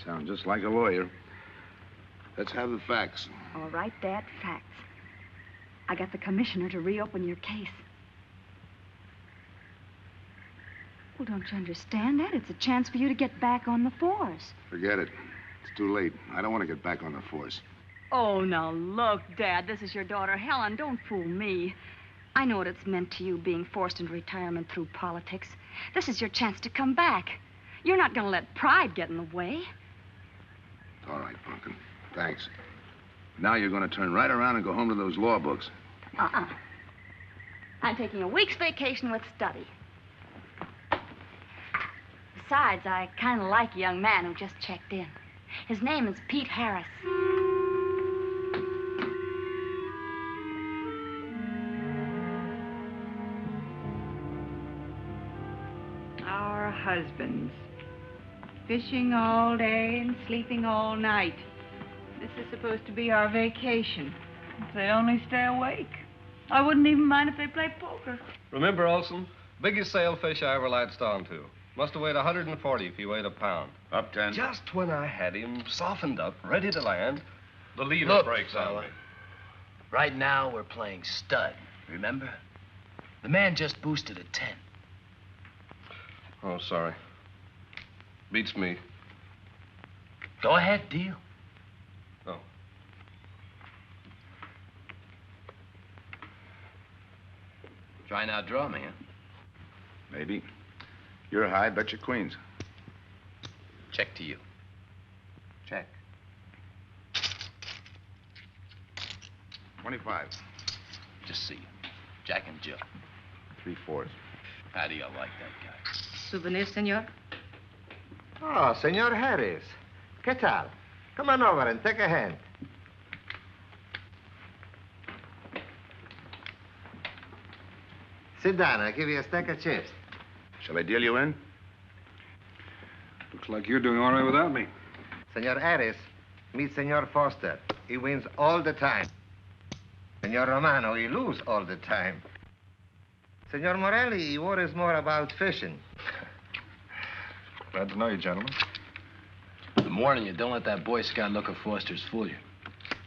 [SPEAKER 2] Sound just like a lawyer. Let's have the facts.
[SPEAKER 6] All right, Dad, facts. I got the commissioner to reopen your case. Well, don't you understand that? It's a chance for you to get back on the force.
[SPEAKER 2] Forget it. It's too late. I don't want to get back on the force.
[SPEAKER 6] Oh, now look, Dad, this is your daughter, Helen. Don't fool me. I know what it's meant to you being forced into retirement through politics. This is your chance to come back. You're not going to let pride get in the way.
[SPEAKER 2] All right, Pumpkin. Thanks. Now you're going to turn right around and go home to those law books.
[SPEAKER 6] Uh-uh. I'm taking a week's vacation with study. Besides, I kind of like a young man who just checked in. His name is Pete Harris.
[SPEAKER 15] Our husbands. Fishing all day and sleeping all night. This is supposed to be our vacation. If they only stay awake. I wouldn't even mind if they played poker.
[SPEAKER 4] Remember, Olson, biggest sailfish I ever latched onto. Must have weighed 140 if he weighed a pound.
[SPEAKER 2] Up 10.
[SPEAKER 4] Just when I had him softened up, ready to land, the lever
[SPEAKER 5] Look,
[SPEAKER 4] breaks on me.
[SPEAKER 5] Right now, we're playing stud, remember? The man just boosted a 10.
[SPEAKER 4] Oh, sorry. Beats me.
[SPEAKER 5] Go ahead, deal.
[SPEAKER 4] Oh.
[SPEAKER 5] Try and outdraw me, huh?
[SPEAKER 2] Maybe. You're high, bet your queens.
[SPEAKER 5] Check to you.
[SPEAKER 2] Check. 25.
[SPEAKER 5] Just see you. Jack and Jill.
[SPEAKER 2] 3/4.
[SPEAKER 5] How do you like that guy?
[SPEAKER 3] Souvenir, senor?
[SPEAKER 12] Oh, Senor Harris. ¿Qué tal? Come on over and take a hand. Sit down. I'll give you a stack of chips.
[SPEAKER 2] Shall I deal you in?
[SPEAKER 23] Looks like you're doing all right without me.
[SPEAKER 12] Senor Harris, meet Senor Foster. He wins all the time. Senor Romano, he loses all the time. Senor Morelli, he worries more about fishing.
[SPEAKER 23] Glad to know you, gentlemen.
[SPEAKER 5] I'm warning you, don't let that Boy Scout look of Foster's fool you.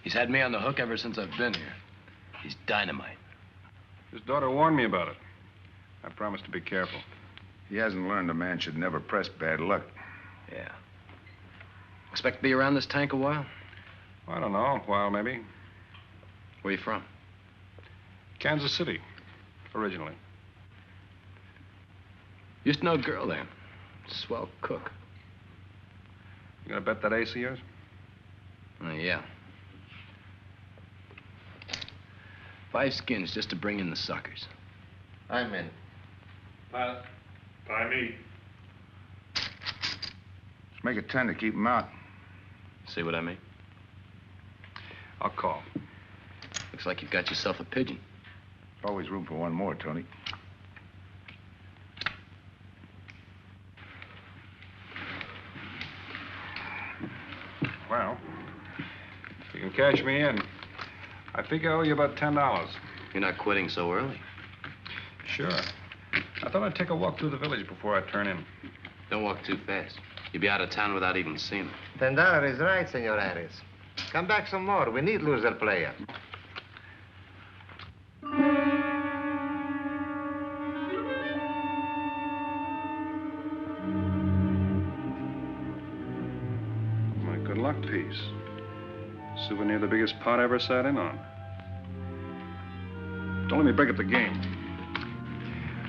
[SPEAKER 5] He's had me on the hook ever since I've been here. He's dynamite.
[SPEAKER 23] His daughter warned me about it. I promised to be careful.
[SPEAKER 2] He hasn't learned a man should never press bad luck.
[SPEAKER 5] Yeah. Expect to be around this tank a while?
[SPEAKER 23] I don't know, a while maybe.
[SPEAKER 5] Where you from?
[SPEAKER 23] Kansas City, originally.
[SPEAKER 5] Used to know a girl there. Swell cook.
[SPEAKER 23] You gonna bet that ace of yours?
[SPEAKER 5] Oh, yeah. 5 skins just to bring in the suckers.
[SPEAKER 12] I'm in.
[SPEAKER 4] Pass.
[SPEAKER 23] By me.
[SPEAKER 2] Let's make it 10 to keep him out.
[SPEAKER 5] See what I mean?
[SPEAKER 23] I'll call.
[SPEAKER 5] Looks like you've got yourself a pigeon.
[SPEAKER 2] Always room for one more, Tony.
[SPEAKER 23] Well, if you can cash me in, I think I owe you about $10.
[SPEAKER 5] You're not quitting so early.
[SPEAKER 23] Sure. I thought I'd take a walk through the village before I turn in.
[SPEAKER 5] Don't walk too fast. You'll be out of town without even seeing it.
[SPEAKER 12] $10 is right, Senor Harris. Come back some more. We need loser player.
[SPEAKER 23] My good luck piece. Souvenir the biggest pot I ever sat in on. Don't let me break up the game.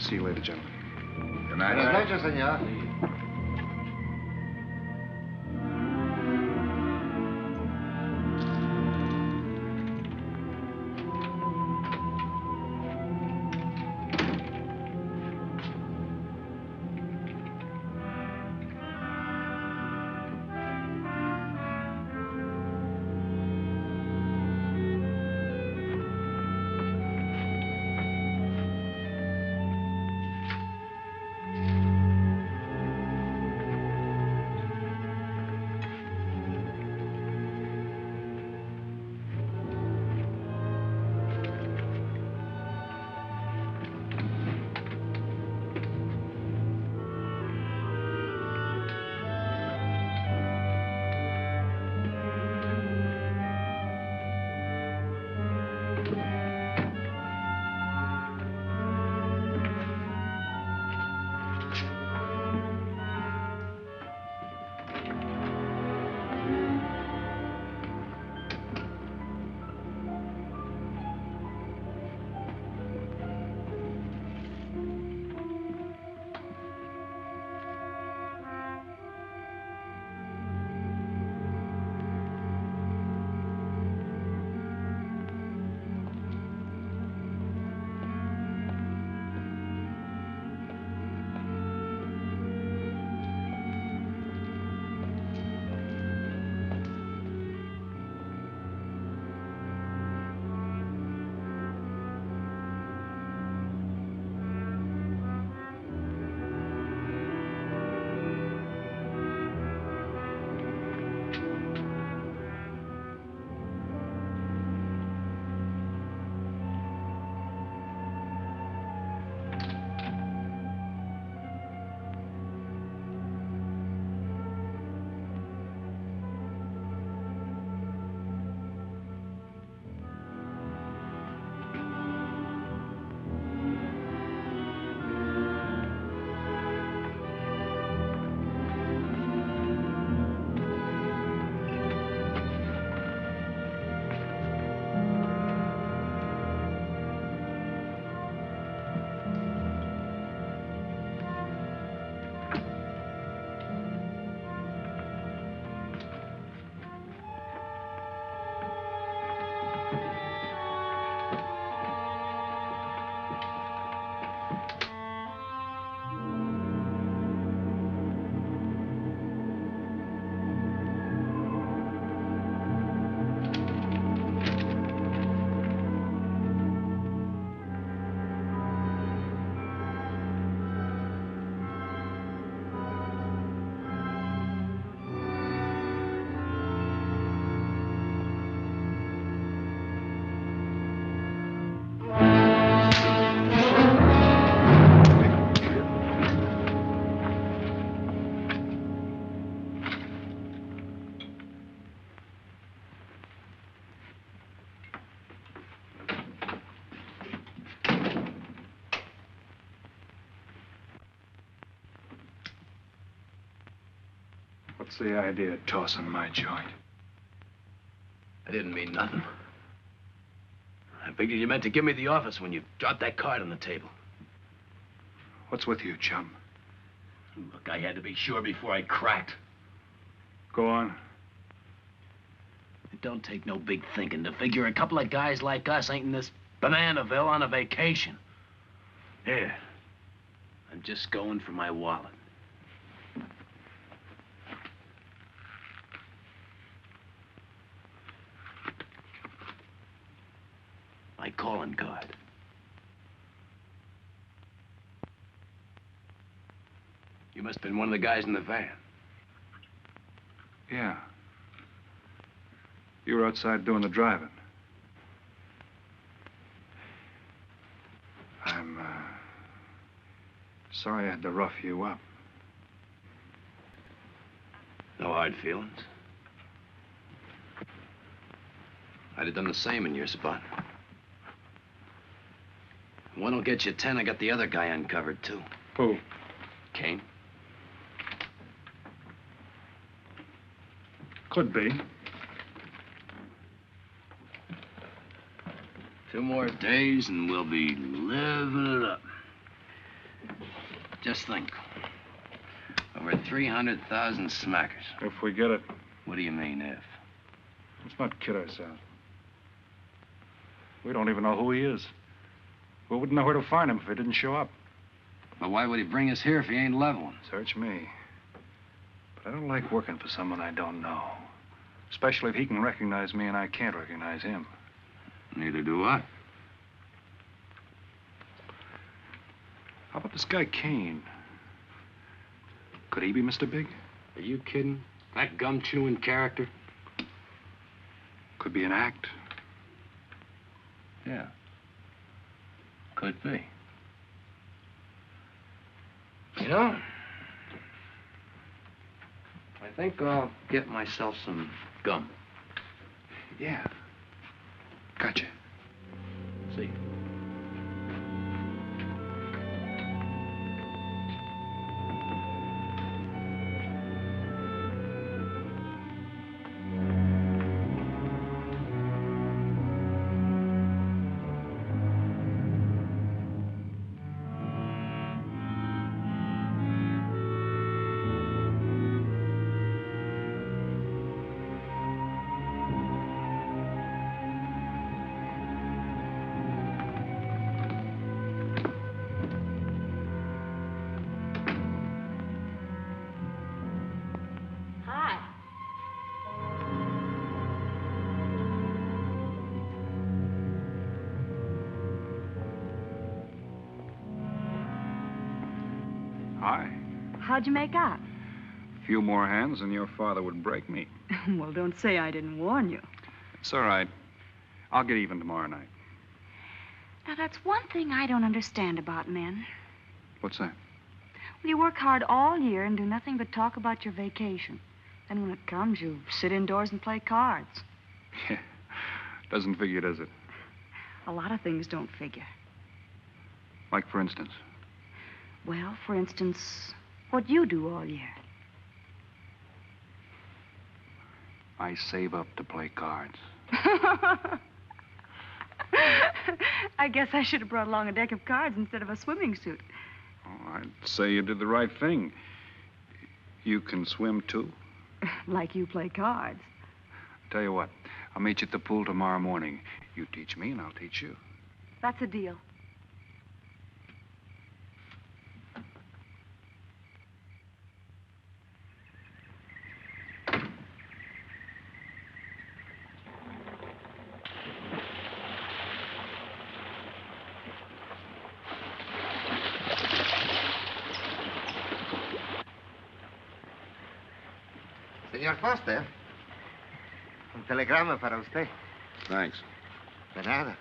[SPEAKER 23] See you later, gentlemen.
[SPEAKER 2] Good night.
[SPEAKER 12] Buenas noches, senor.
[SPEAKER 8] What's the idea of tossing my joint?
[SPEAKER 5] I didn't mean nothing. I figured you meant to give me the office when you dropped that card on the table.
[SPEAKER 8] What's with you, chum?
[SPEAKER 5] Look, I had to be sure before I cracked.
[SPEAKER 8] Go on.
[SPEAKER 5] It don't take no big thinking to figure a couple of guys like us ain't in this Bananaville on a vacation. Here, I'm just going for my wallet. My calling card. You must have been one of the guys in the van.
[SPEAKER 8] Yeah. You were outside doing the driving. I'm, sorry I had to rough you up.
[SPEAKER 5] No hard feelings. I'd have done the same in your spot. One will get you 10. I got the other guy uncovered, too.
[SPEAKER 8] Who?
[SPEAKER 5] Kane.
[SPEAKER 8] Could be.
[SPEAKER 5] 2 more days and we'll be living it up. Just think. Over 300,000 smackers.
[SPEAKER 8] If we get it.
[SPEAKER 5] What do you mean, if?
[SPEAKER 8] Let's not kid ourselves. We don't even know who he is. We wouldn't know where to find him if he didn't show up.
[SPEAKER 5] But why would he bring us here if he ain't leveling?
[SPEAKER 8] Search me. But I don't like working for someone I don't know. Especially if he can recognize me and I can't recognize him.
[SPEAKER 5] Neither do I.
[SPEAKER 8] How about this guy Kane? Could he be Mr. Big?
[SPEAKER 5] Are you kidding? That gum-chewing character?
[SPEAKER 8] Could be an act.
[SPEAKER 5] Yeah. Could be. You know, I think I'll get myself some gum.
[SPEAKER 8] Yeah. Gotcha.
[SPEAKER 5] See you.
[SPEAKER 8] Hi.
[SPEAKER 6] How'd you make out?
[SPEAKER 8] A few more hands and your father would break me.
[SPEAKER 6] Well, don't say I didn't warn you.
[SPEAKER 8] It's all right. I'll get even tomorrow night.
[SPEAKER 6] Now, that's one thing I don't understand about men.
[SPEAKER 8] What's that?
[SPEAKER 6] Well, you work hard all year and do nothing but talk about your vacation. Then when it comes, you sit indoors and play cards.
[SPEAKER 8] Yeah. Doesn't figure, does it?
[SPEAKER 6] A lot of things don't figure.
[SPEAKER 8] Like, for instance?
[SPEAKER 6] Well, for instance, what you do all year.
[SPEAKER 8] I save up to play cards.
[SPEAKER 6] I guess I should have brought along a deck of cards instead of a swimming suit.
[SPEAKER 8] Oh, I'd say you did the right thing. You can swim, too?
[SPEAKER 6] Like you play cards.
[SPEAKER 8] Tell you what, I'll meet you at the pool tomorrow morning. You teach me and I'll teach you.
[SPEAKER 6] That's a deal.
[SPEAKER 12] Señor Foster, un telegrama para usted.
[SPEAKER 2] Thanks.
[SPEAKER 12] De nada.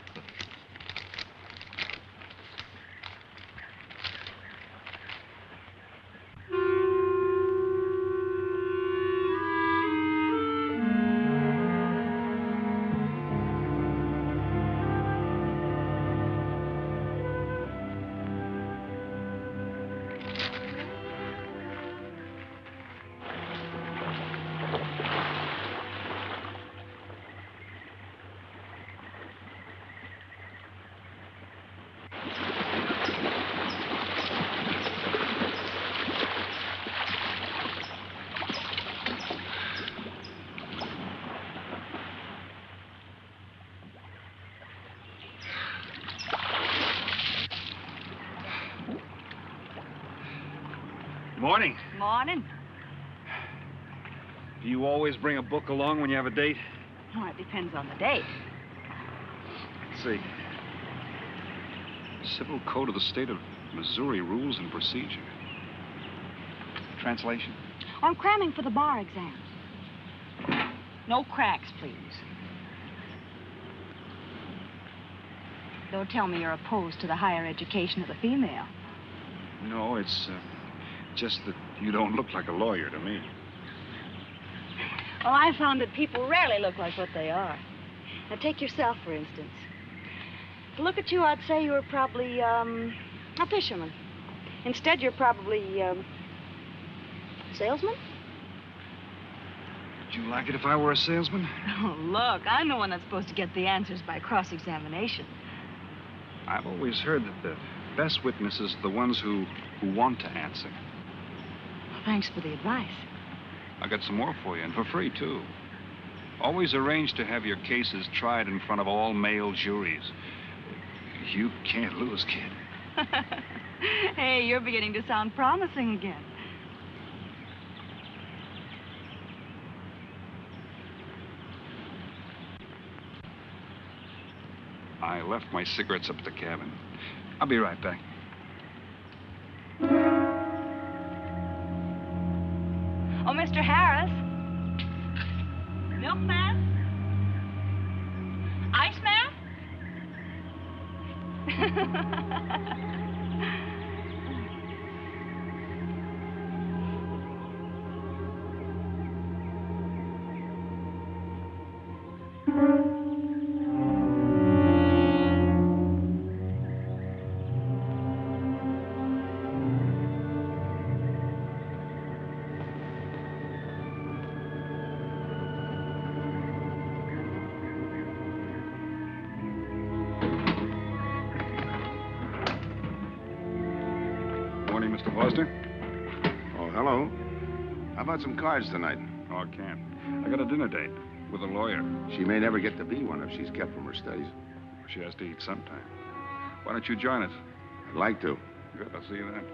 [SPEAKER 8] Morning.
[SPEAKER 6] Morning.
[SPEAKER 8] Do you always bring a book along when you have a date?
[SPEAKER 6] Well, it depends on the date.
[SPEAKER 8] Let's see. Civil Code of the State of Missouri Rules and Procedure. Translation.
[SPEAKER 6] I'm cramming for the bar exam. No cracks, please. Don't tell me you're opposed to the higher education of the female.
[SPEAKER 8] No, it's just that you don't look like a lawyer to me.
[SPEAKER 6] Well, I found that people rarely look like what they are. Now, take yourself, for instance. To look at you, I'd say you were probably, a fisherman. Instead, you're probably, salesman?
[SPEAKER 8] Would you like it if I were a salesman?
[SPEAKER 6] Oh, look, I'm the one that's supposed to get the answers by cross-examination.
[SPEAKER 8] I've always heard that the best witnesses are the ones who want to answer.
[SPEAKER 6] Well, thanks for the advice.
[SPEAKER 8] I got some more for you, and for free, too. Always arrange to have your cases tried in front of all male juries. You can't lose, kid.
[SPEAKER 6] Hey, you're beginning to sound promising again.
[SPEAKER 8] I left my cigarettes up at the cabin. I'll be right back.
[SPEAKER 6] Oh, Mr. Harris. Milkman? Iceman?
[SPEAKER 8] Morning, Mr. Foster.
[SPEAKER 2] Oh, hello. How about some cards tonight?
[SPEAKER 8] Oh, I can't. I got a dinner date with a lawyer.
[SPEAKER 2] She may never get to be one if she's kept from her studies.
[SPEAKER 8] She has to eat sometime. Why don't you join us?
[SPEAKER 2] I'd like to.
[SPEAKER 8] Good, I'll see you then.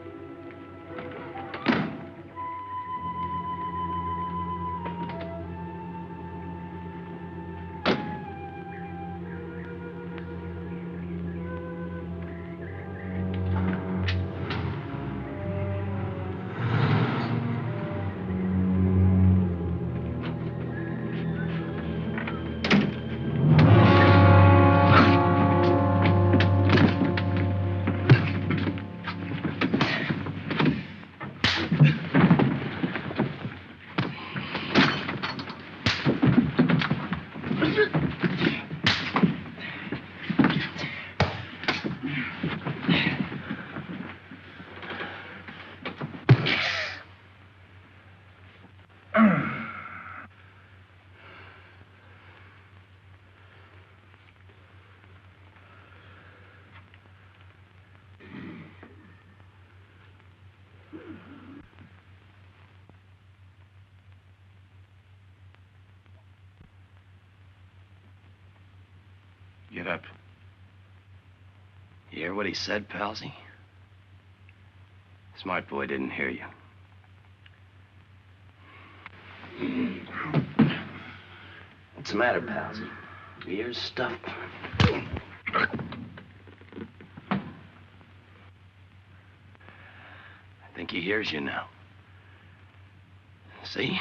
[SPEAKER 5] Get up. You hear what he said, Palsy? Smart boy didn't hear you. What's the matter, Palsy? Your ears stuffed? I think he hears you now. See?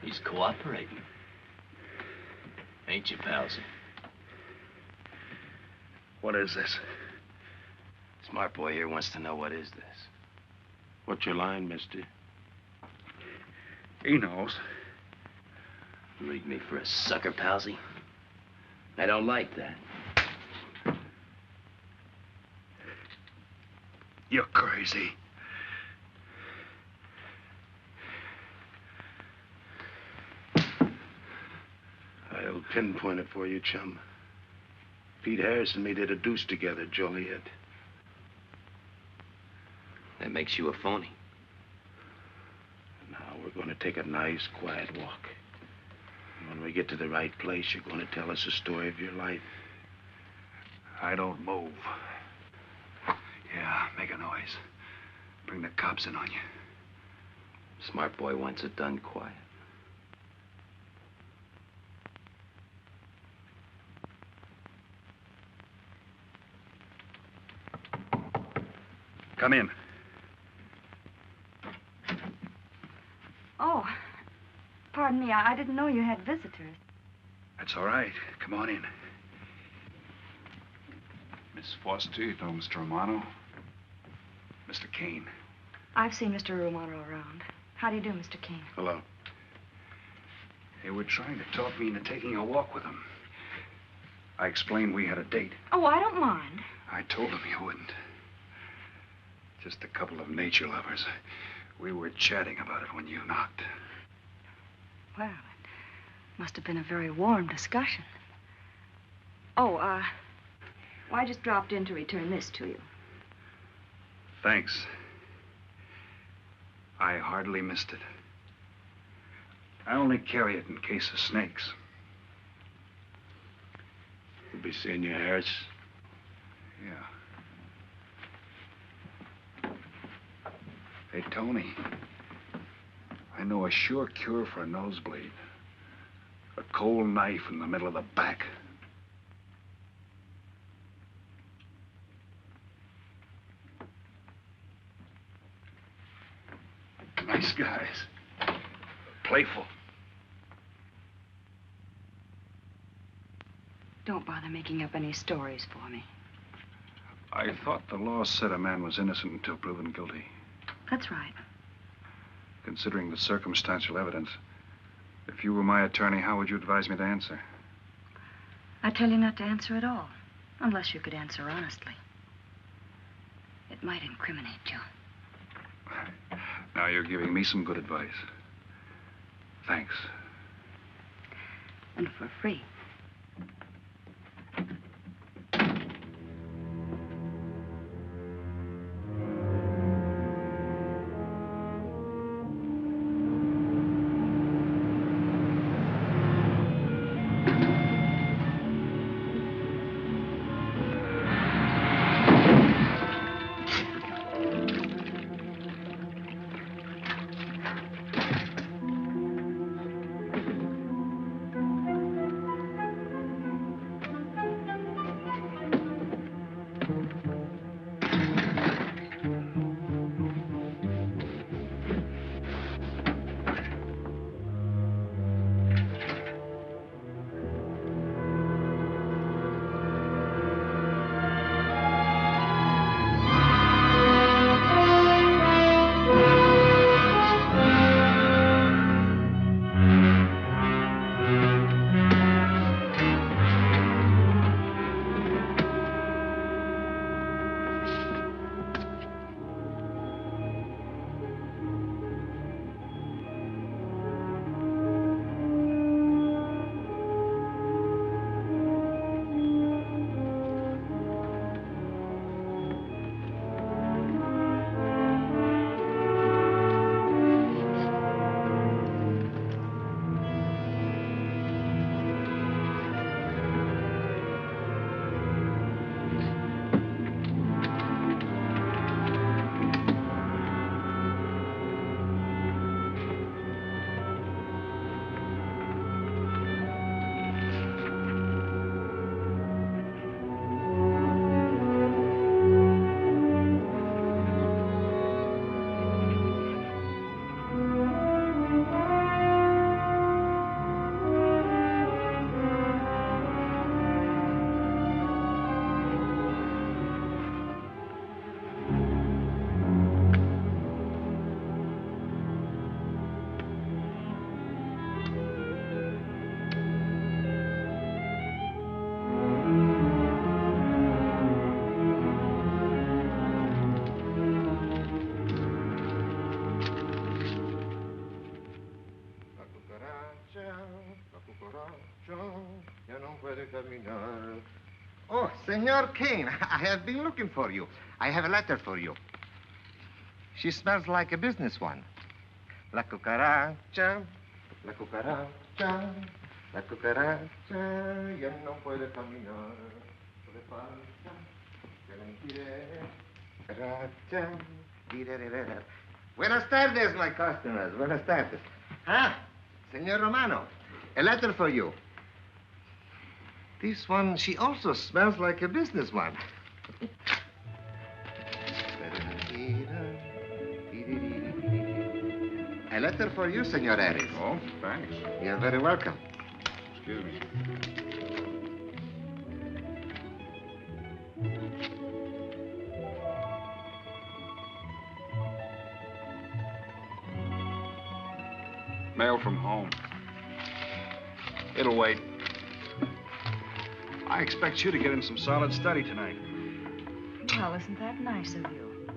[SPEAKER 5] He's cooperating. Ain't you, Palsy?
[SPEAKER 22] What is this?
[SPEAKER 5] Smart boy here wants to know what is this.
[SPEAKER 22] What's your line, mister?
[SPEAKER 8] He knows.
[SPEAKER 5] You leave me for a sucker, Palsy? I don't like that.
[SPEAKER 22] You're crazy. I'll pinpoint it for you, chum. Pete Harris and me did a deuce together, Joliet.
[SPEAKER 5] That makes you a phony.
[SPEAKER 22] Now we're going to take a nice, quiet walk. When we get to the right place, you're going to tell us the story of your life.
[SPEAKER 8] I don't move. Yeah, make a noise. Bring the cops in on you.
[SPEAKER 5] Smart boy wants it done quiet.
[SPEAKER 8] Come in.
[SPEAKER 6] Oh, pardon me. I didn't know you had visitors.
[SPEAKER 8] That's all right. Come on in. Miss Foster, you know Mr. Romano? Mr. Kane.
[SPEAKER 6] I've seen Mr. Romano around. How do you do, Mr. Kane?
[SPEAKER 8] Hello. They were trying to talk me into taking a walk with them. I explained we had a date.
[SPEAKER 6] Oh, I don't mind.
[SPEAKER 8] I told them you wouldn't. Just a couple of nature lovers. We were chatting about it when you knocked.
[SPEAKER 6] Well, it must have been a very warm discussion. Oh, well, I just dropped in to return this to you.
[SPEAKER 8] Thanks. I hardly missed it. I only carry it in case of snakes.
[SPEAKER 22] We'll be seeing you, Harris.
[SPEAKER 8] Yeah. Hey, Tony. I know a sure cure for a nosebleed. A cold knife in the middle of the back. Nice guys. Playful.
[SPEAKER 6] Don't bother making up any stories for me.
[SPEAKER 8] I thought the law said a man was innocent until proven guilty.
[SPEAKER 6] That's right.
[SPEAKER 8] Considering the circumstantial evidence, if you were my attorney, how would you advise me to answer?
[SPEAKER 6] I tell you not to answer at all, unless you could answer honestly. It might incriminate you.
[SPEAKER 8] Now you're giving me some good advice. Thanks.
[SPEAKER 6] And for free.
[SPEAKER 12] Oh, Senor Kane, I have been looking for you. I have a letter for you. She smells like a business one. La cucaracha, La cucaracha ya no puede caminar. Le falta que le impide. Cucaracha. Dirererera. Buenas tardes, my customers. Buenas tardes. Ah, Senor Romano, a letter for you. This one, she also smells like a businessman. A letter for you, Senor Harris.
[SPEAKER 8] Oh, thanks.
[SPEAKER 12] You're very welcome.
[SPEAKER 8] Excuse me. Mail from home. It'll wait. I expect you to get in some solid study tonight.
[SPEAKER 6] Well, isn't that nice of you?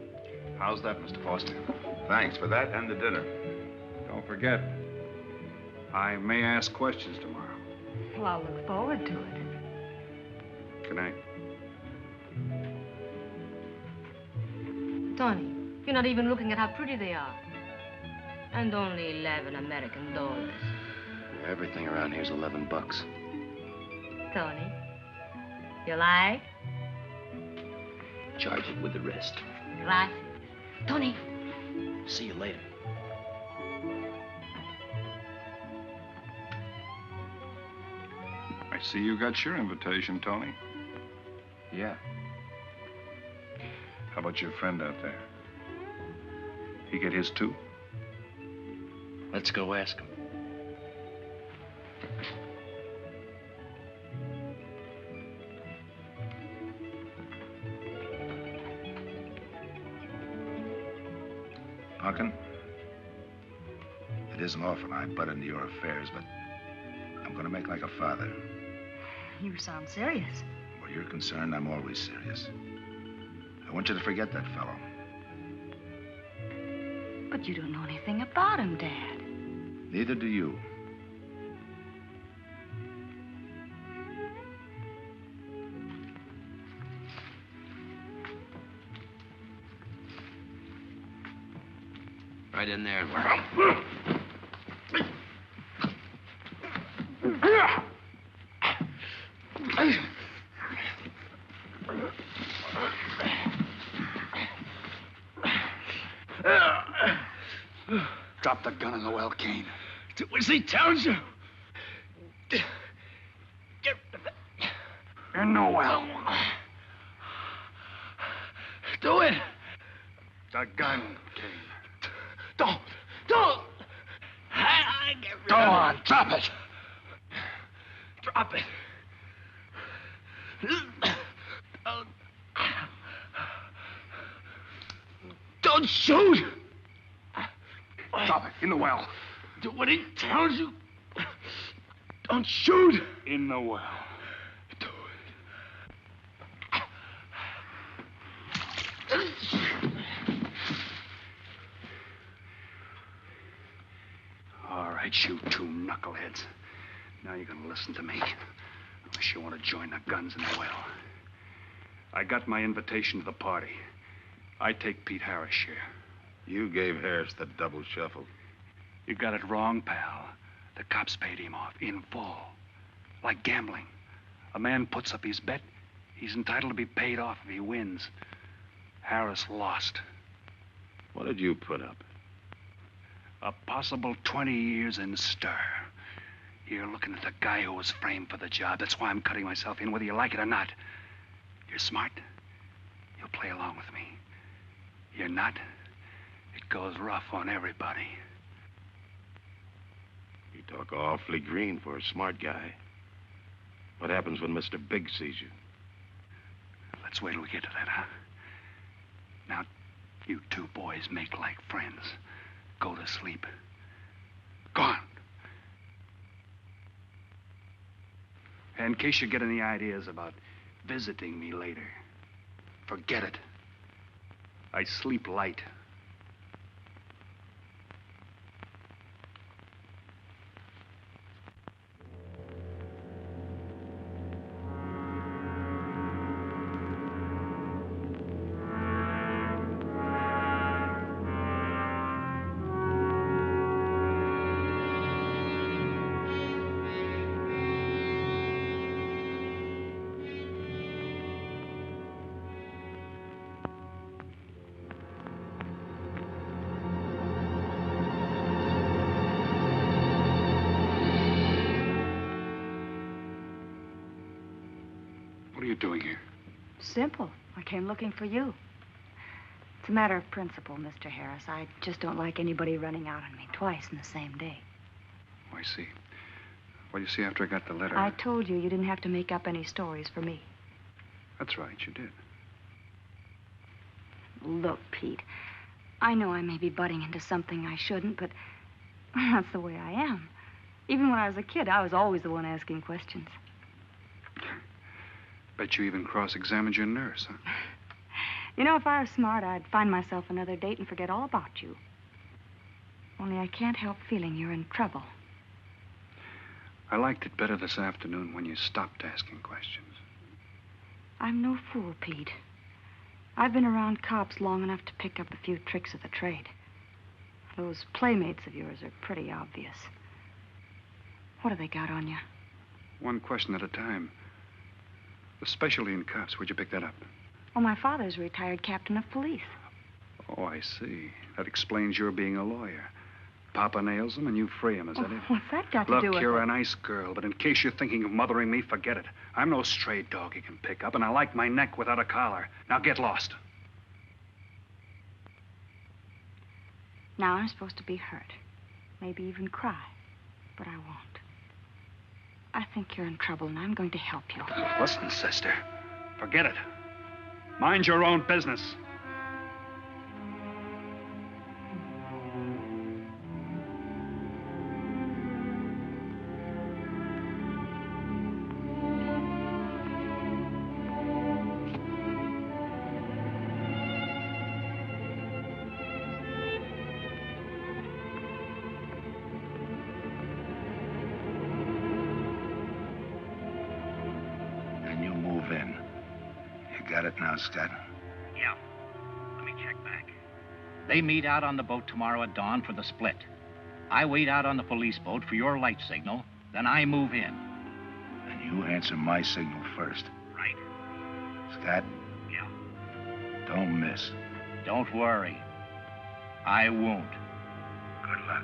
[SPEAKER 8] How's that, Mr. Foster?
[SPEAKER 2] Thanks for that and the dinner.
[SPEAKER 8] Don't forget, I may ask questions tomorrow.
[SPEAKER 6] Well, I'll look forward to it.
[SPEAKER 8] Good night.
[SPEAKER 3] Tony, you're not even looking at how pretty they are. And only 11 American dollars.
[SPEAKER 9] Everything around here's $11.
[SPEAKER 3] Tony, you like?
[SPEAKER 9] Charge it with the rest.
[SPEAKER 3] Gracias. Tony.
[SPEAKER 9] See you later.
[SPEAKER 8] I see you got your invitation, Tony.
[SPEAKER 9] Yeah.
[SPEAKER 8] How about your friend out there? He get his too?
[SPEAKER 9] Let's go ask him.
[SPEAKER 2] Punkin, it isn't often I butt into your affairs, but I'm going to make like a father.
[SPEAKER 6] You sound serious.
[SPEAKER 2] Where you're concerned, I'm always serious. I want you to forget that fellow.
[SPEAKER 6] But you don't know anything about him, Dad.
[SPEAKER 2] Neither do you.
[SPEAKER 9] Right in there.
[SPEAKER 17] Drop the gun in the well, Kane. Do as he tells you. Get in the well. Do it.
[SPEAKER 8] The gun, Kane.
[SPEAKER 17] Don't. I get rid
[SPEAKER 8] Go
[SPEAKER 17] of
[SPEAKER 8] on,
[SPEAKER 17] it.
[SPEAKER 8] drop it.
[SPEAKER 17] Drop it. Don't shoot.
[SPEAKER 8] Drop it, in the well.
[SPEAKER 17] Do what he tells you. Don't shoot.
[SPEAKER 8] In the well.
[SPEAKER 17] All right, you two knuckleheads. Now you're gonna listen to me. Unless you want to join the guns in the well. I got my invitation to the party. I take Pete Harris' share.
[SPEAKER 2] You gave Harris the double shuffle.
[SPEAKER 17] You got it wrong, pal. The cops paid him off in full. Like gambling. A man puts up his bet, he's entitled to be paid off if he wins. Harris lost.
[SPEAKER 2] What did you put up?
[SPEAKER 17] A possible 20 years in stir. You're looking at the guy who was framed for the job. That's why I'm cutting myself in, whether you like it or not. You're smart. You'll play along with me. You're not. It goes rough on everybody.
[SPEAKER 22] You talk awfully green for a smart guy. What happens when Mr. Big sees you?
[SPEAKER 17] Let's wait till we get to that, huh? Now, you two boys make like friends. Go to sleep. Go on. And in case you get any ideas about visiting me later, forget it. I sleep light. doing here?
[SPEAKER 6] Simple. I came looking for you. It's a matter of principle, Mr. Harris. I just don't like anybody running out on me twice in the same day.
[SPEAKER 17] Oh, I see. Well, you see, after I got the letter...
[SPEAKER 6] I told you didn't have to make up any stories for me.
[SPEAKER 17] That's right, you did.
[SPEAKER 6] Look, Pete, I know I may be butting into something I shouldn't, but that's the way I am. Even when I was a kid, I was always the one asking questions.
[SPEAKER 17] Bet you even cross-examined your nurse, huh?
[SPEAKER 6] You know, if I was smart, I'd find myself another date and forget all about you. Only I can't help feeling you're in trouble.
[SPEAKER 17] I liked it better this afternoon when you stopped asking questions.
[SPEAKER 6] I'm no fool, Pete. I've been around cops long enough to pick up a few tricks of the trade. Those playmates of yours are pretty obvious. What have they got on you?
[SPEAKER 17] One question at a time. The specialty in cops, where'd you pick that up?
[SPEAKER 6] Well, my father's a retired captain of police.
[SPEAKER 17] Oh, I see. That explains your being a lawyer. Papa nails them and you free him, is that it?
[SPEAKER 6] What's that got to
[SPEAKER 17] Look,
[SPEAKER 6] do with
[SPEAKER 17] you're
[SPEAKER 6] it?
[SPEAKER 17] a nice girl, but in case you're thinking of mothering me, forget it. I'm no stray dog you can pick up, and I like my neck without a collar. Now get lost.
[SPEAKER 6] Now I'm supposed to be hurt. Maybe even cry. But I won't. I think you're in trouble, and I'm going to help you.
[SPEAKER 17] Listen, sister. Forget it. Mind your own business.
[SPEAKER 2] Now, Scott.
[SPEAKER 11] Yeah. Let me check back. They meet out on the boat tomorrow at dawn for the split. I wait out on the police boat for your light signal, then I move in.
[SPEAKER 2] And you answer my signal first.
[SPEAKER 11] Right.
[SPEAKER 2] Scott?
[SPEAKER 11] Yeah.
[SPEAKER 2] Don't miss.
[SPEAKER 11] Don't worry. I won't.
[SPEAKER 2] Good luck.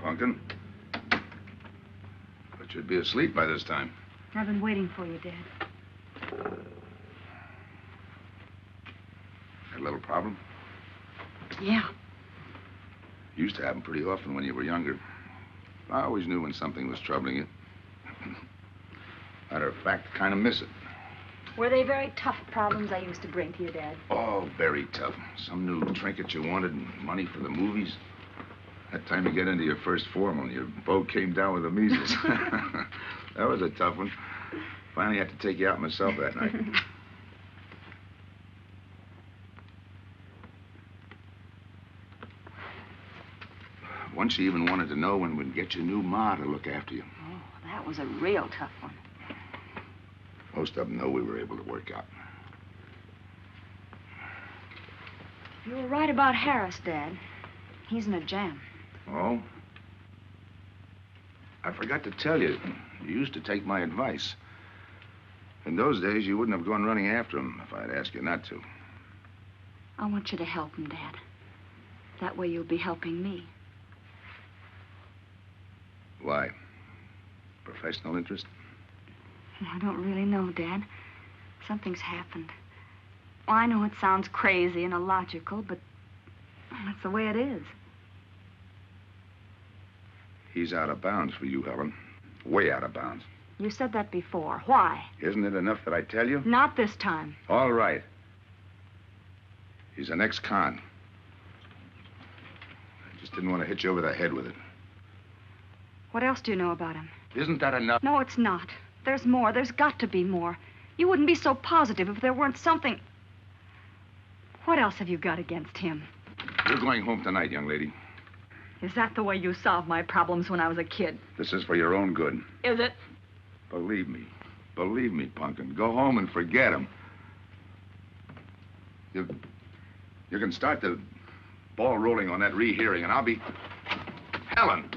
[SPEAKER 2] Pumpkin. But you'd be asleep by this time.
[SPEAKER 6] I've been waiting for you, Dad.
[SPEAKER 2] Got a little problem?
[SPEAKER 6] Yeah.
[SPEAKER 2] Used to happen pretty often when you were younger. I always knew when something was troubling you. Matter of fact, I kind of miss it.
[SPEAKER 6] Were they very tough problems I used to bring to you, Dad?
[SPEAKER 2] Oh, very tough. Some new trinket you wanted, money for the movies. That time you get into your first formal, your boat came down with the measles. That was a tough one. Finally had to take you out myself that night. Once you even wanted to know when we'd get your new ma to look after you.
[SPEAKER 6] Oh, that was a real tough one.
[SPEAKER 2] Most of them know we were able to work out.
[SPEAKER 6] You were right about Harris, Dad. He's in a jam.
[SPEAKER 2] Oh? I forgot to tell you, you used to take my advice. In those days, you wouldn't have gone running after him if I'd asked you not to.
[SPEAKER 6] I want you to help him, Dad. That way you'll be helping me.
[SPEAKER 2] Why? Professional interest?
[SPEAKER 6] I don't really know, Dad. Something's happened. Well, I know it sounds crazy and illogical, but that's the way it is.
[SPEAKER 2] He's out of bounds for you, Helen. Way out of bounds.
[SPEAKER 6] You said that before. Why?
[SPEAKER 2] Isn't it enough that I tell you?
[SPEAKER 6] Not this time.
[SPEAKER 2] All right. He's an ex-con. I just didn't want to hit you over the head with it.
[SPEAKER 6] What else do you know about him?
[SPEAKER 2] Isn't that enough?
[SPEAKER 6] No, it's not. There's more. There's got to be more. You wouldn't be so positive if there weren't something. What else have you got against him?
[SPEAKER 2] You're going home tonight, young lady.
[SPEAKER 6] Is that the way you solved my problems when I was a kid?
[SPEAKER 2] This is for your own good.
[SPEAKER 6] Is it?
[SPEAKER 2] Believe me. Believe me, Punkin. Go home and forget him. You can start the ball rolling on that rehearing, and I'll be... Helen!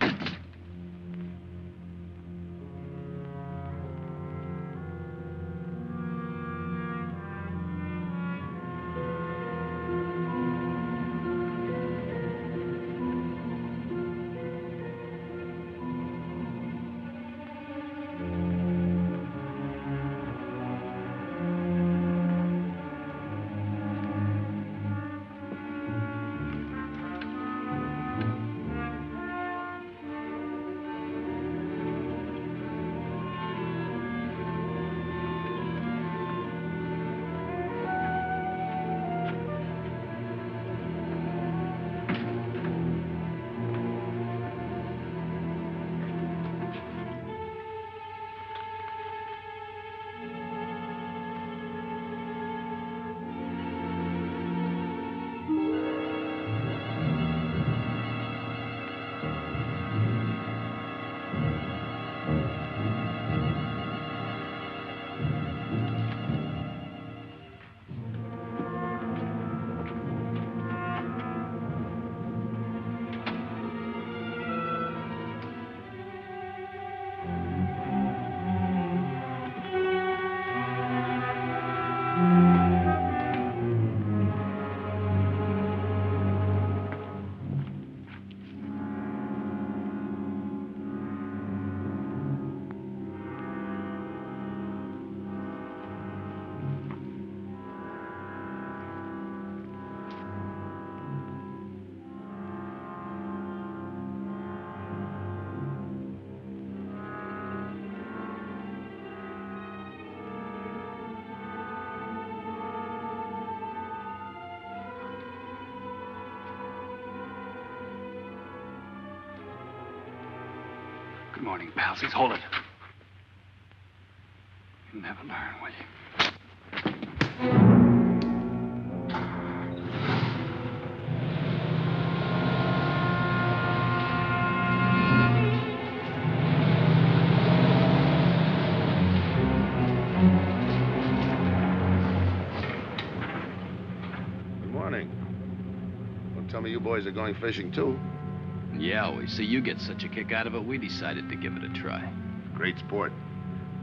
[SPEAKER 17] Good morning, palsies. Hold it. You'll never learn, will you?
[SPEAKER 2] Good morning. Don't tell me you boys are going fishing, too.
[SPEAKER 9] Yeah, we see you get such a kick out of it, we decided to give it a try.
[SPEAKER 2] Great sport.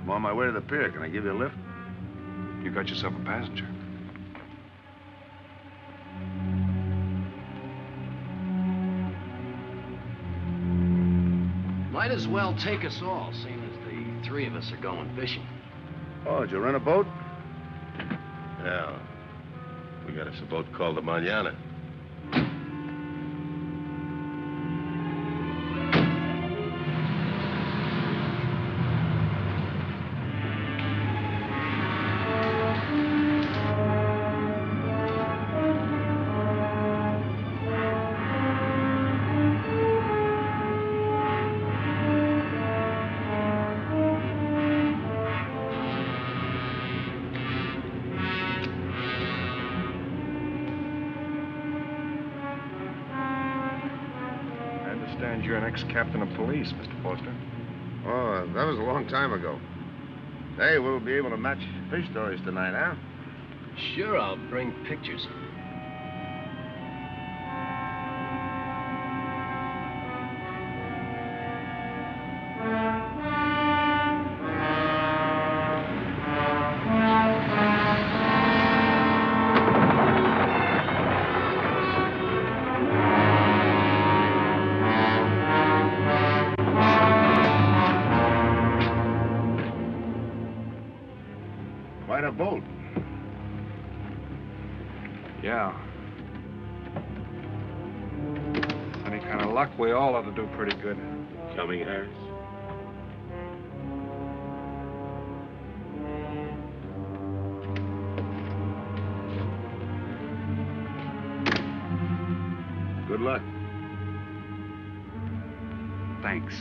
[SPEAKER 2] I'm on my way to the pier. Can I give you a lift?
[SPEAKER 17] You got yourself a passenger.
[SPEAKER 9] Might as well take us all, seeing as the three of us are going fishing.
[SPEAKER 2] Oh, did you rent a boat? Yeah. We got us a boat called the Manana.
[SPEAKER 8] You're an ex-captain of police, Mr. Foster.
[SPEAKER 2] Oh, that was a long time ago. Hey, we'll be able to match fish stories tonight, huh?
[SPEAKER 9] Sure, I'll bring pictures.
[SPEAKER 2] Quite a boat.
[SPEAKER 8] Yeah. Any kind of luck, we all ought to do pretty good.
[SPEAKER 22] Coming, Harris?
[SPEAKER 2] Good luck.
[SPEAKER 8] Thanks.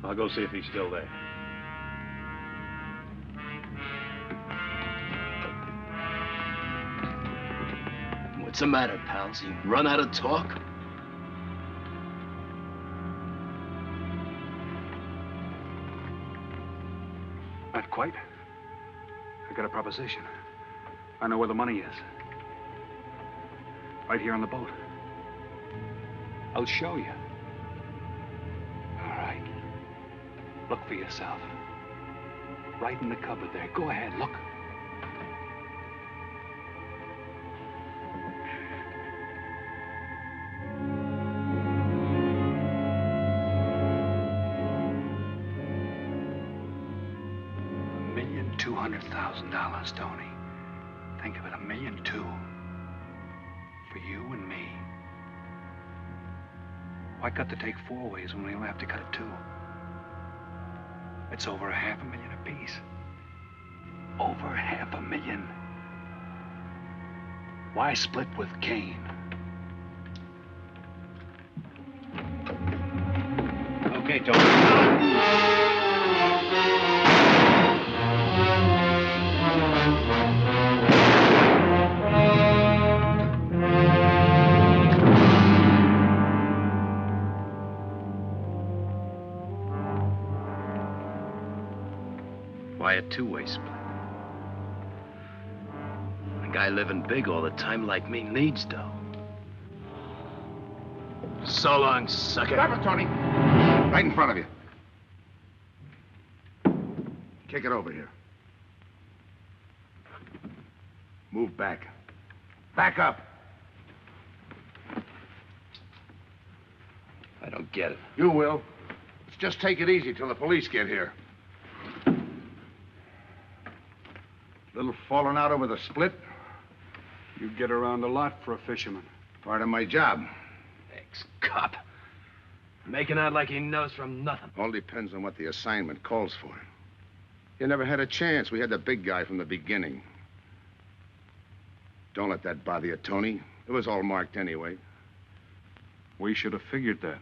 [SPEAKER 17] I'll go see if he's still there.
[SPEAKER 5] What's the matter, pals? You run out of talk?
[SPEAKER 17] Not quite. I got a proposition. I know where the money is. Right here on the boat. I'll show you. All right. Look for yourself. Right in the cupboard there. Go ahead, look. $1,200,000, Tony. Think of it, $1.2 million. For you and me. Why cut the take 4 ways when we only have to cut it 2? It's over $500,000 apiece. Over $500,000. Why split with Kane?
[SPEAKER 13] Okay, Tony.
[SPEAKER 5] Why a two-way split? A guy living big all the time like me needs dough. So long, sucker.
[SPEAKER 2] Stop it, Tony. Right in front of you. Kick it over here. Move back. Back up.
[SPEAKER 5] I don't get it.
[SPEAKER 2] You will. Let's just take it easy till the police get here. Little falling out over the split.
[SPEAKER 17] You get around a lot for a fisherman.
[SPEAKER 2] Part of my job.
[SPEAKER 5] Ex-cop. Making out like he knows from nothing.
[SPEAKER 2] All depends on what the assignment calls for. You never had a chance. We had the big guy from the beginning. Don't let that bother you, Tony. It was all marked anyway.
[SPEAKER 17] We should have figured that.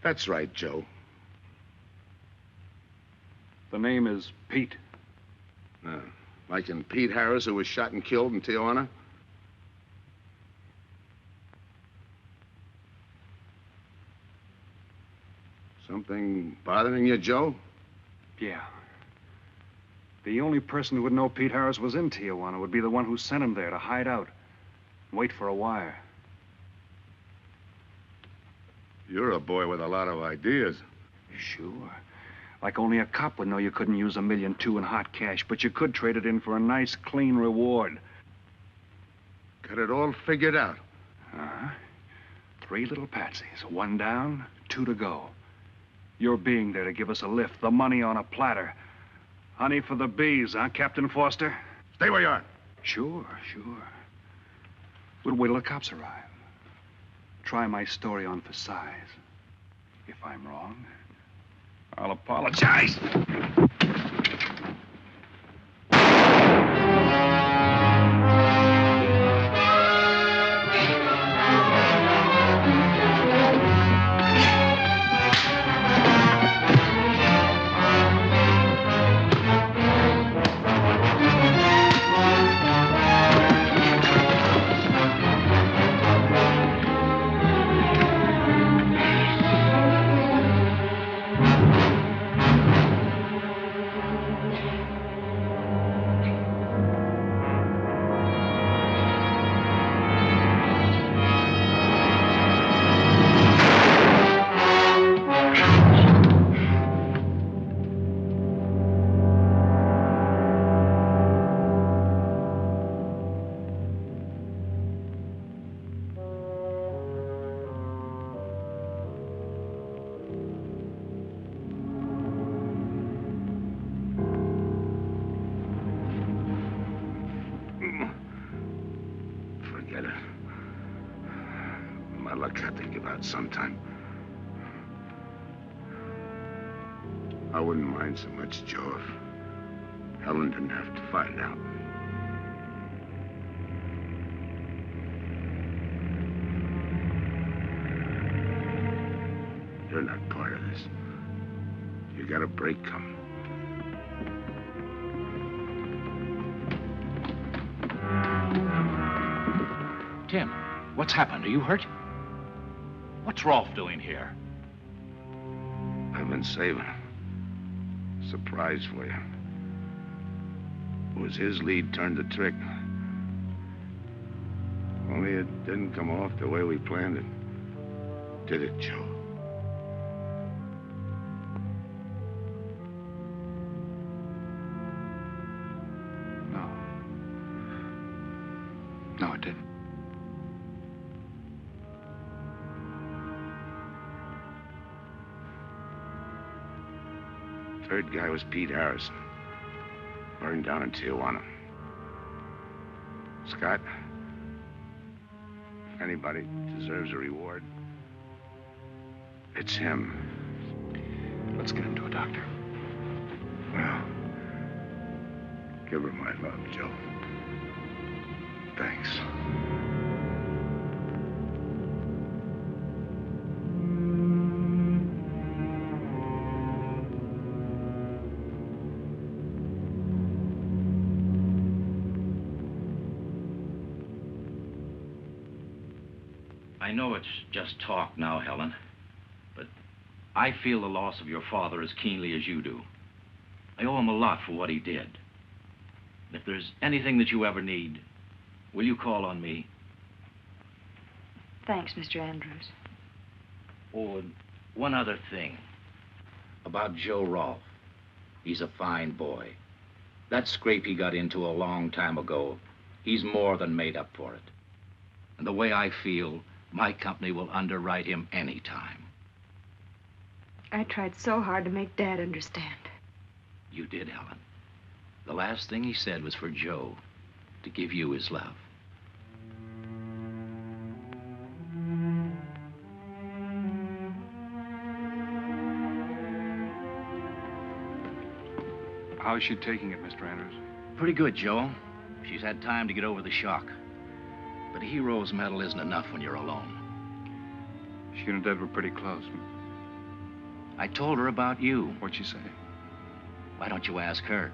[SPEAKER 2] That's right, Joe.
[SPEAKER 17] The name is Pete.
[SPEAKER 2] Like in Pete Harris, who was shot and killed in Tijuana? Something bothering you, Joe?
[SPEAKER 17] Yeah. The only person who would know Pete Harris was in Tijuana would be the one who sent him there to hide out and wait for a wire.
[SPEAKER 2] You're a boy with a lot of ideas.
[SPEAKER 17] Sure. Like only a cop would know you couldn't use $1.2 million in hot cash, but you could trade it in for a nice, clean reward.
[SPEAKER 2] Got it all figured out.
[SPEAKER 17] Uh-huh. 3 little patsies. 1 down, 2 to go. Your being there to give us a lift, the money on a platter. Honey for the bees, huh, Captain Foster?
[SPEAKER 2] Stay where you are.
[SPEAKER 17] Sure. We'll wait till the cops arrive. Try my story on for size. If I'm wrong, I'll apologize.
[SPEAKER 2] Forget it. My luck had to give out sometime. I wouldn't mind so much, Joe, if Helen didn't have to find out. You're not part of this. You got a break coming.
[SPEAKER 11] Tim, what's happened? Are you hurt? What's Rolf doing here?
[SPEAKER 2] I've been saving a surprise for you. It was his lead turned the trick. Only it didn't come off the way we planned it. Did it, Joe?
[SPEAKER 8] No. No, it didn't.
[SPEAKER 2] Third guy was Pete Harrison. Burned down in Tijuana. Scott, if anybody deserves a reward, it's him.
[SPEAKER 8] Let's get him to a doctor.
[SPEAKER 2] Well, give her my love, Joe. Thanks.
[SPEAKER 11] I know it's just talk now, Helen, but I feel the loss of your father as keenly as you do. I owe him a lot for what he did. If there's anything that you ever need, will you call on me?
[SPEAKER 6] Thanks, Mr. Andrews.
[SPEAKER 11] Oh, and one other thing. About Joe Rolfe. He's a fine boy. That scrape he got into a long time ago, he's more than made up for it. And the way I feel, my company will underwrite him any time.
[SPEAKER 6] I tried so hard to make Dad understand.
[SPEAKER 11] You did, Helen. The last thing he said was for Joe to give you his love.
[SPEAKER 8] How's she taking it, Mr. Andrews?
[SPEAKER 11] Pretty good, Joe. She's had time to get over the shock. But a hero's medal isn't enough when you're alone.
[SPEAKER 8] She and Dad were pretty close.
[SPEAKER 11] I told her about you.
[SPEAKER 8] What'd she say?
[SPEAKER 11] Why don't you ask her?